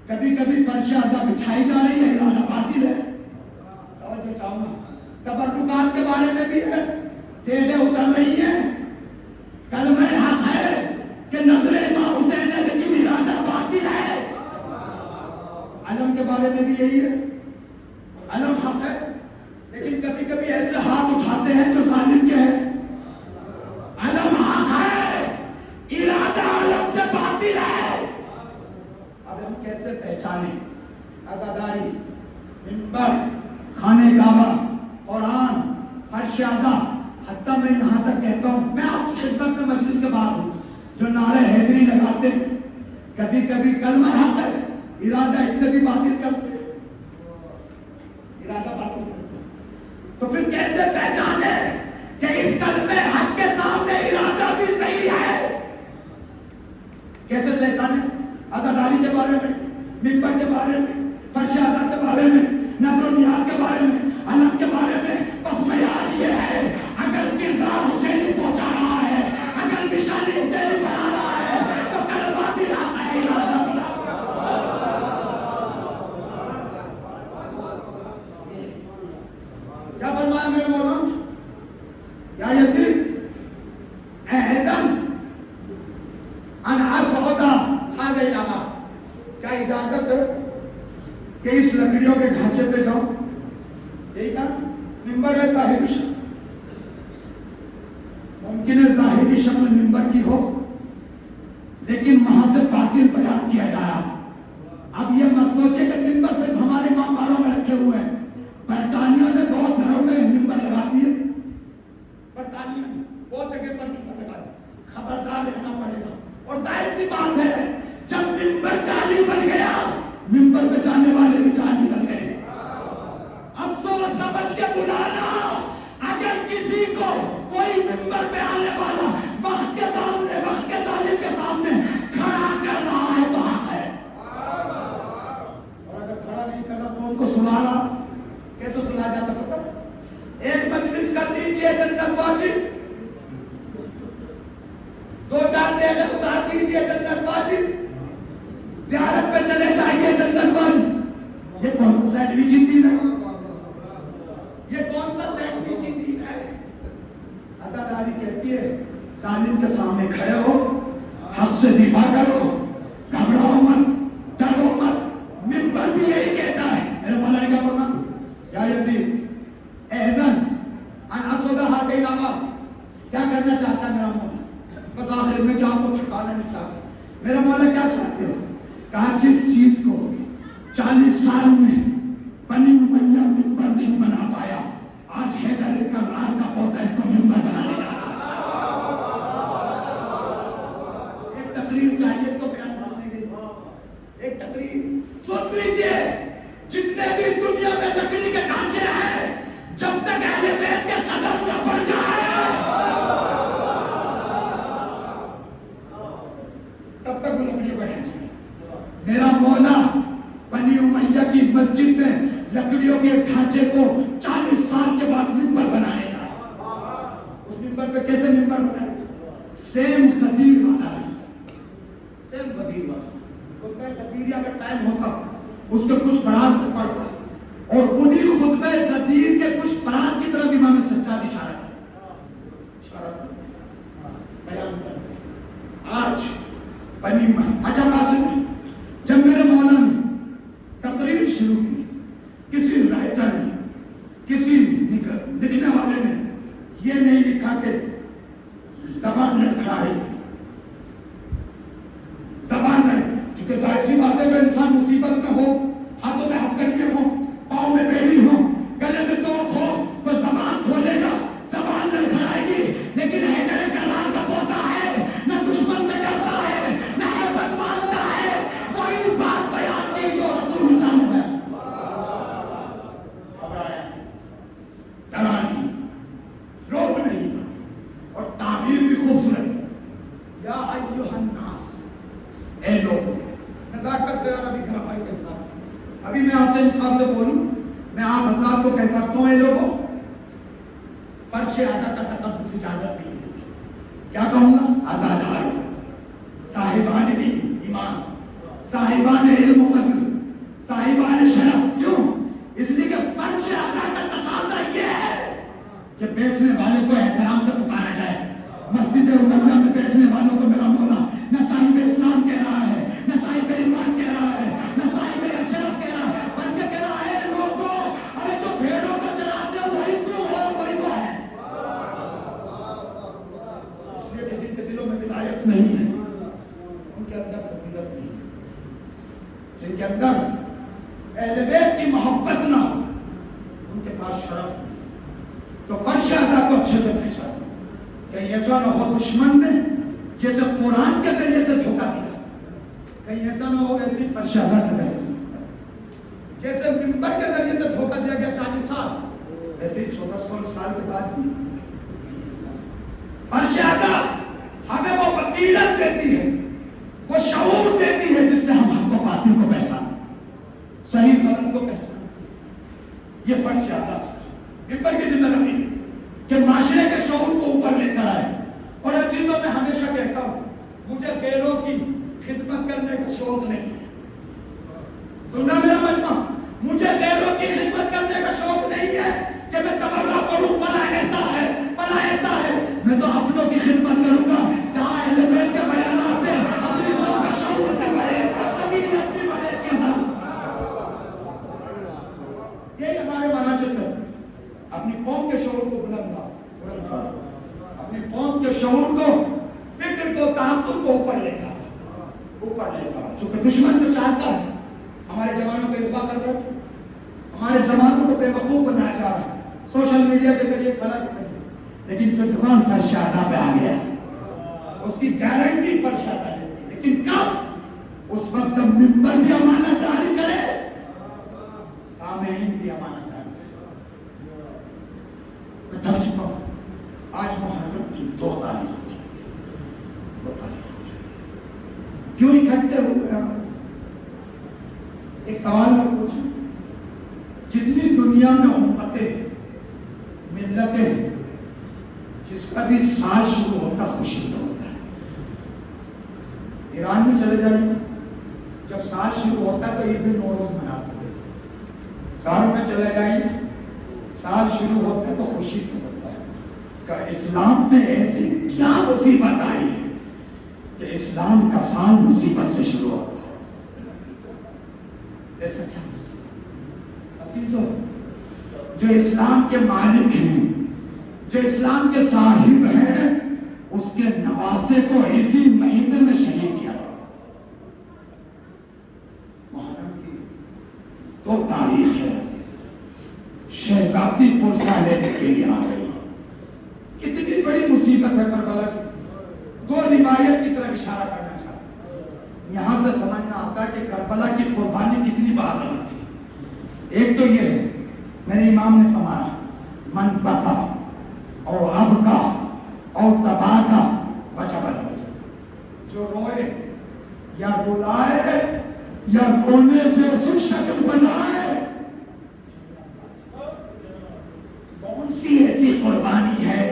کبھی کبھی فرش اعضاء بچھائی جا رہی ہے، ارادہ باطل ہے. توجہ چاہوں گا. تبرکات کے بارے میں بھی ہے، ٹیلے اتر رہی ہیں، کلمہ حق ہے کہ نظر امام حسین ہے لیکن ارادہ باطل ہے. علم کے بارے میں بھی یہی ہے، علم حق ہے لیکن کبھی کبھی ایسے ہاتھ اٹھاتے ہیں جو ظالم کے ہیں. علم حق ہے، ارادہ علم سے باطل ہے. اب ہم کیسے پہچانیں عزاداری، منبر، خانہ کعبہ، قرآن، فرش اعضاء؟ حتیٰ میں یہاں تک کہتا ہوں، میں آپ کی خدمت میں مجلس کے بعد ہوں، جو نعرہ حیدری لگاتے ہیں کبھی کبھی کلمہ حق ہے، ارادہ اس سے بھی باطل کرتے ہیں، ارادہ باطل کرتے ہیں. تو پھر کیسے پہچانے کہ اس کلمہ حق کے سامنے ارادہ بھی صحیح ہے؟ کیسے پہچانے؟ عزاداری کے بارے میں، منبر کے بارے میں، فرش اعضاء کے بارے میں، نظر و نیاز کے بارے میں، علم کے بارے میں. بس معیار یہ ہے اگر کردار حسینی پہنچا رہا ہے، اگر نشانی حسینی بنا رہا ہے تو کلمہ بھی حق ہے، ارادہ بھی حق ہے. کیا فرمایا میرے مولانا؟ یا یزید اذن ان اسعد هذا الامام، کیا اجازت ہے کہ اس لکڑیوں کے ڈھانچے پہ جاؤں؟ یہی کہا منبر ہے ظاہری شکل، ممکن ہے ظاہری شکل منبر کی ہو لیکن وہاں سے باطل بیان کیا جا رہا. اب یہ مت سوچے کہ منبر صرف ہمارے امام بالوں میں رکھے ہوئے ہیں. برطانیہ نے بہت گھروں میں منبر لگا دیے، برطانیہ نے بہت جگہ پر منبر لگا دیے. خبردار رہنا پڑے گا. اور ظاہر سی بات ہے جب منبر جعلی بن گیا، منبر پہ جانے والے بھی جعلی بن گئے. اب سوچ سمجھ کے بلانا. اگر کسی کو کوئی منبر پہ آنے والا وقت کے سامنے، وقت کے ظالم کے سامنے کھڑا کر رہا ہے تو حق ہے، اور اگر کھڑا نہیں کر رہا تو ان کو سلانا. کیسے سلا جاتا پتہ؟ ایک مجلس کر لیجئے جنت واجب، 2-4 دیگیں اتار دیجئے جنت واجب، زیارت پہ چلے جائیے جنت واجب. یہ کون سا بیچاری کہتی ہے ظالم کے سامنے کھڑے ہو, حق سے دفاع کرو, گھبراؤ مت, ڈرو مت. منبر بھی یہی کہتا ہے. میرے مولا نے کیا فرمایا, یا یزید اذن ان اسود ہاتھ علاوہ, کیا کرنا چاہتا ہے میرا مولا؟ بس آخر میں کیا آپ کو تھکانا نہیں چاہتا. میرا مولا کیا چاہتے ہو؟ کہا جس چیز کو 40 سال میں بنی امیہ منبر نہیں بنا پایا, آج حیدر کرار کا پوتا اس کو منبر بنانے جا رہا ہے. ایک تقریر چاہیے اس کو بیان کرنے کے لیے, ایک تقریر سن لیجئے. جتنے بھی دنیا میں لکڑی کے ڈھانچے ہیں, جب تک اہل بیت کے قدم نہ پڑ جائے تب تک وہ لکڑی بڑھے جائے. میرا مولا بنی امیہ کی مسجد میں لکڑیوں کے ڈھانچے کو 40 سال کے بعد منبر بنانے کا. اس منبر پہ کیسے منبر بنائے؟ سیم غدیر والا نہیں, سیم غدیر والا. خطبہ غدیریہ کا ٹائم ہوتا, اس کے کچھ فراز میں پڑھتا, اور انہی خطبہ غدیر کے کچھ فراز کی طرف امام سجاد اشارہ بیان کرتے. آج بنی امیہ, اچھا بات سنیں, جب میرے مولا نے تقریر شروع کی, کسی رائٹر نے, کسی لکھنے والے نے یہ نہیں لکھا کہ زبان لڑکھڑا رہی تھی. زبان لڑ, چونکہ ظاہر سی بات ہے جو انسان مصیبت میں ہو, ہاتھوں میں ہتھکڑیاں ہوں, پاؤں میں بیڑی ہوں, گلے میں توق ہو, تو زبان کھولے گا, زبان لڑکھڑائے گی. لیکن حیدر کرار کا پوتا ہے, نہ دشمن سے ڈرتا ہے, نہ ہیبت مانتا ہے. وہی بات بیان کی جو رسول اللہ نے بیان. ڈرا نہیں, روب نہیں, اور تعبیر بھی خوبصورت. یا ایھا الناس, اے لوگوں, نزاکت ہے عربی گرامر کے ساتھ. ابھی میں آپ سے انصاف سے بولوں, میں آپ حضرات کو کہہ سکتا ہوں, اے لوگوں, فرش اعلیٰ کا تقدس اجازت نہیں دیتا. کیا کہوں گا؟ آزادار, صاحبان ایمان, صاحبان علم و فضل, صاحبان شرف. کیوں؟ اس لیے کہ فرش اعلیٰ کا تقاضا یہ ہے کہ بیٹھنے والے کو احترام سے پکارا جائے. مسجد امیہ میں بیٹھنے والوں کو میرا مولا نہ صاحب اسلام کہہ رہا ہے, نہ صاحب ایمان کہہ رہا ہے, نہ صاحب شرف کہہ رہا ہے, بلکہ کہہ رہا ہے لوگوں, ارے جو بھیڑوں کو چلاتے ہو وہی تم ہو, وہی وہ ہے. اس لیے کہ جن کے دلوں میں ولایت نہیں ہے ان کے اندر فضیلت نہیں ہے, جن کے اندر اہل بیت کی محبت نہ ہو ان کے پاس شرف نہیں. تو فرش اعلیٰ کو اچھے سے پہچانو, کہیں ایسا نہ ہو دشمن نے جیسے قرآن کے ذریعے سے دھوکہ دیا, کہیں ایسا نہ ہو ویسے فرش اعلیٰ کے ذریعے سے دھوکہ دیا. جیسے منبر کے ذریعے سے دھوکہ دیا گیا 40 سال, ایسے 14 سال کے بعد بھی فرش اعلیٰ ہمیں وہ بصیرت دیتی ہے, وہ شعور دیتی ہے جس سے ہم حق و باطل کو پہچانیں, صحیح غلط کو پہچانیں. یہ فرش اعلیٰ منبر کی ذمہ داری ہے کہ معاشرے کے شعور کو اوپر لے کر آئے. اور عزیزوں, میں ہمیشہ کہتا ہوں, مجھے غیروں کی خدمت کرنے کا شوق نہیں ہے. سننا میرا مجمع, مجھے غیروں کی خدمت کرنے کا شوق نہیں ہے کہ میں تبرہ کروں, فلاں ایسا ہے, فلاں ایسا ہے. میں تو اپنوں کی خدمت کروں گا جہاں اہل بیت کے بیانات سے اپنی قوم کا شعور بھی بڑھے, فضیلت بھی بڑھے. یہی ہمارے مراجع ہے, اپنی قوم کے شعور کو بلند کرو, اپنی قوم کے شعور کو, فکر کو, تعاقب کو اوپر لے کر چونکہ دشمن جو چاہتا ہے ہمارے جوانوں کو اغوا کر رہا ہے, ہمارے جوانوں کو بے وقوف بنایا جا رہا ہے سوشل میڈیا کے ذریعے, فلاں کے ذریعے. لیکن جو جوان فرش اعلیٰ پہ آ گیا اس کی گارنٹی فرش اعلیٰ لیتی ہے. لیکن کب؟ اس وقت جب منبر بھی امانت داری کرے, سامعین بھی امانت داری کرے. میں تھک چکا ہوں. آج محرم کی 2 تاریخ ہو چکی, 2 تاریخ ہو چکی. کیوں اکٹھے ہوئے ہم؟ ایک سوال میں پوچھوں, جتنی دنیا میں امتیں, ملتیں, جس کا بھی سال شروع ہوتا خوشی سے ہوتا ہے. ایران میں چلے جائیے, جب سال شروع ہوتا ہے تو عید نوروز مناتے ہیں. گھر میں چلے جائیے, سال شروع ہوتا ہے تو خوشی سے ہوتا ہے. کہ اسلام میں ایسی کیا مصیبت آئی ہے کہ اسلام کا سال مصیبت سے شروع ہوتا ہے؟ ایسا کیا مصیبت؟ عزیزو، جو اسلام کے مالک ہیں، جو اسلام کے صاحب ہیں، اس کے نواسے کو اسی مہینے میں شہید کیا محرم کی 2 تاریخ ہے۔ شہزادی پرسہ لینے کے لیے آ گئی۔ کتنی بڑی مصیبت ہے کربلا کی۔ 2 روایت کی طرف اشارہ کرنا چاہتا ہوں۔ یہاں سے سمجھنا آتا ہے کہ کربلا کی قربانی کتنی باعظمت تھی۔ ایک تو یہ ہے، میرے امام نے فرمایا من بکا اور اب کا اور تباہ کا بچا بنا بچا، جو روئے یا رلائے یا رونے جیسی شکل بنائے، کون سی ایسی قربانی ہے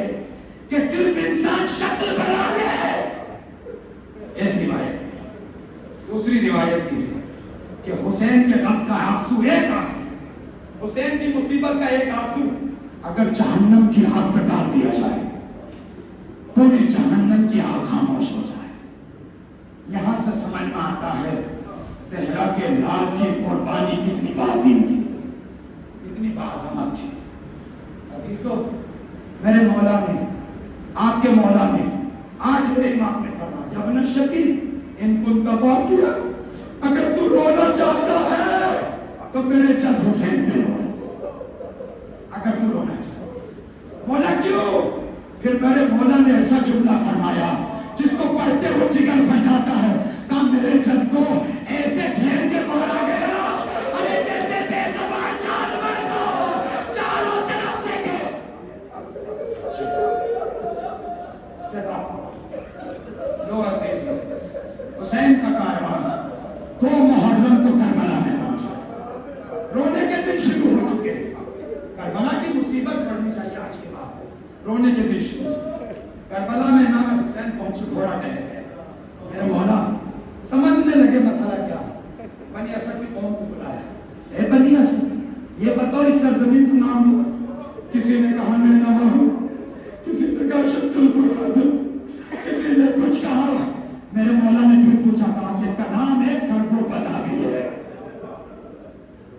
کہ صرف انسان شکل بنا لے؟ ایک روایت۔ دوسری روایت یہ ہے کہ حسین کے غم کا آنسو، ایک آنسو، حسین کی مصیبت کا ایک آنسو اگر جہنم کی آگ پہ ڈال دیا جائے، پوری جہنم کی آگ خاموش ہو جائے۔ یہاں سے سمجھ میں آتا ہے زہرا کے لال کی قربانی کتنی عظیم تھی، کتنی باعظمت تھی۔ عزیزو، میرے مولا نے، آپ کے مولا نے، 8ویں امام نے فرمایا ابن شقیق ان کنت باقیا، اگر تو رونا چاہتا ہے تو میرے جد حسین پہ رو۔ اگر تو رونا چاہتا، مولا کیوں؟ پھر میرے مولا نے ایسا جملہ فرمایا جس کو پڑھتے ہوئے جگر بھر جاتا ہے، کہا میرے جد کو ایسے گھیر کے مارا گیا ارے جیسے بے زبان جانور کو چاروں طرف سے حسین کا کاروان 2 محرم کو کربلا میں پہنچا۔ رونے کے دن شروع ہو چکے، کربلا کی مصیبت پڑھنی چاہیے آج کے بعد۔ رونے کے دن شروع، کربلا میں امام حسین پہنچے، گھوڑا ٹہل گئے۔ میرے مولا سمجھنے لگے مسئلہ کیا ہے۔ بنی اسد کی قوم کو بلایا، اے بنی اسد یہ بتاؤ اس سرزمین کا نام ہوا؟ کسی نے کہا نینوا ہو، کسی نے کہا شد البراد، کسی نے کچھ کہا۔ میرے مولا نے پھر پوچھا، کہا کہ اس کا نام ہے کرب و بلا بھی ہے۔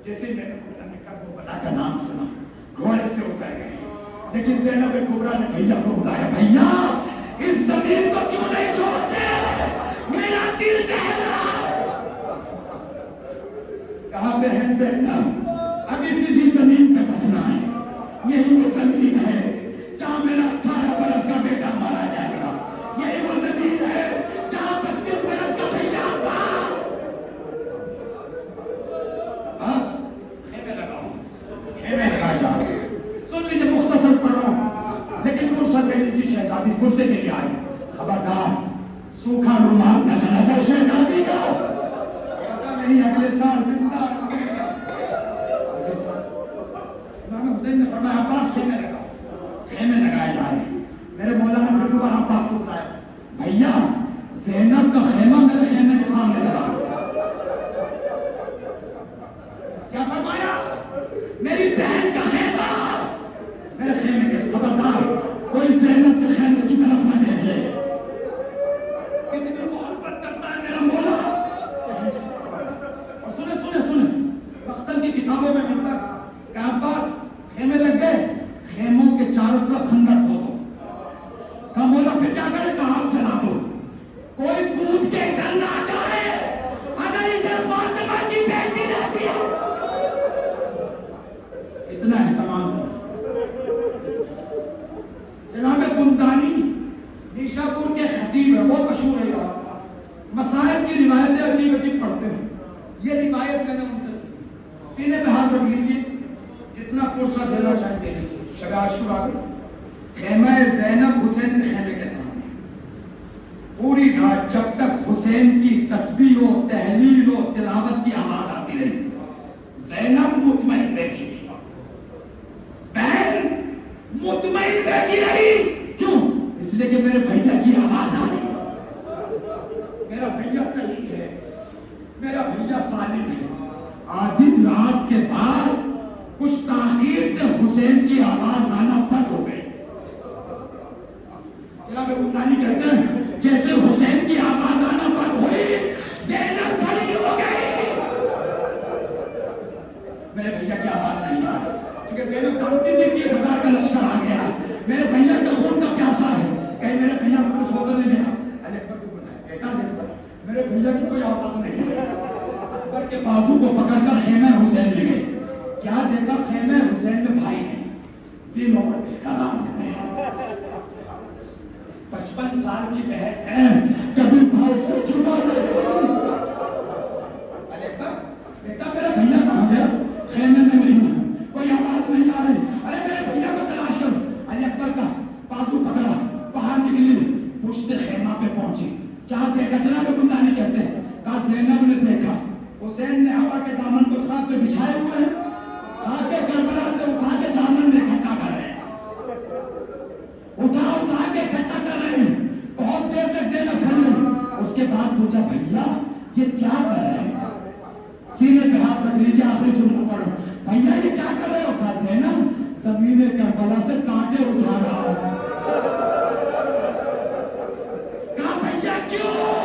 جیسے میرے مولا نے کرب و بلا کا نام سنا، گھوڑے سے اتر گئے۔ لیکن زینب کبریٰ نے بھیا کو بلایا، بھیا اس زمین کو کیوں نہیں چھوڑتے؟ میرا دل کہہ رہا ہے۔ کہا بہن زینب اب اسی زمین پہ بسنا ہے، یہی وہ زمین ہے جہاں میرا 18 برس کا بیٹا مارا جائے گا، یہی وہ زمین ہے جہاں 32 برس کا بھیا بس خیمے لگاؤ، خیمے لگا جا۔ سن لیجیے، مختصر پڑھ رہا ہوں لیکن فرصت دے لیجیے۔ شہزادی پرسے کے لیے آئی، خبردار سوکھا رومال نہ چلا جائے شہزادی کا، پتہ نہیں اگلے سال زندہ رہے۔ امام حسین نے فرمایا عباس خیمے لگاؤ، خیمے لگائے جا رہے۔ میرے مولا نے پھر دوبارہ عباس کو بلایا، بھیا زینب کا خیمہ میرے خیمے کے سامنے لگا۔ کیا فرمایا؟ میری بہن کا خیمہ میرے خیمے کے، خبردار کوئی زینب کے خیمے کی طرف نہ دیکھے۔ کتنی محبت کرتا ہے میرا مولا۔ اور سنیں سنیں سنیں، بختر کی کتابوں میں ملتا ہے کہ عباس خیمے لگ گئے، خیموں کے چاروں طرف خندق کھودو۔ کہا مولا پھر کیا کرے؟ کہا آگ جلا دو، کوئی کود کے ادھر نہ جائے، اگر ادھر فاطمہ کی بیٹی رہتی ہے۔ اتنا اہتمام ہے۔ جناب بندانی نیشاپور کے خطیب ہے، بہت مشہور ہے، مسائل کی روایتیں عجیب عجیب پڑھتے ہیں۔ یہ روایت میں نے ان سے سنی، سینے پہ ہاتھ رکھ لیجیے، جتنا پرسہ دینا چاہے دے لیجیے۔ شب عاشورا گئی، خیمہ زینب حسین کے خیمے کے سامنے، پوری رات جب تک حسین کی تسبیح و تحلیل و تلاوت کی آواز آتی رہی، زینب مطمئن بیٹھی، بہن مطمئن بیٹھی رہی۔ کیوں؟ اس لیے کہ میرے بھیا کی آواز آ رہی، میرا بھیا صحیح ہے، میرا بھیا سالم ہے۔ آدھی رات کے بعد کچھ تاخیر سے حسین کی آواز آنا بند ہو گئی۔ جناب بندانی کہتے ہیں جیسے حسین کی آواز آنا بند ہوئی زینب کھڑی ہو گئی. میرے بھیا کی آواز نہیں آ رہی کیونکہ زینب جانتی تھی 30,000 کا لشکر آ گیا. میرے بھیا کے خون کا پیاسا ہے. کہیں میرے بھیا کو کچھ ہوتا نہیں گیا. علی اکبر کو بنایا بیٹا میرے بھیا کی کوئی آواز نہیں ہے. اکبر کے بازو کو پکڑ کر خیمہ حسین لے گئے. کیا دیکھا خیمہ حسین میں بھائی نہیں تین عمر کے کرام ہے. 55 سال کی بہن ہے کبھی بھائی سے جدا نہیں. علی اکبر بیٹا میرا بھیا کہاں گیا؟ خیمے میں نہیں ہے کوئی آواز نہیں آ رہی. ارے میرے بھیا کو تلاش کرو. علی اکبر کا بازو پکڑا باہر نکلی پشت خیمہ پہ پہنچی. کیا دیکھا جناب بندانی کہتے ہیں کہا زینب نے دیکھا حسین نے آبا کے دامن کو خاک پہ بچھائے ہوئے ہیں. آ کے کربلا سے اٹھا کے دامن میں اکٹھا کر رہے ہیں. اٹھا کے اکٹھا کر رہے ہیں. بہت دیر تک زینب کھڑی رہی. اس کے بعد پوچھا بھیا یہ کیا کر رہے ہیں؟ سینے پہ ہاتھ رکھ لیجیے آخری جملہ پڑھو. بھیا یہ کیا کر رہے ہو؟ کہا زینب زمین کربلا سے کانٹے اٹھا رہا ہوں. کہا بھیا کیوں؟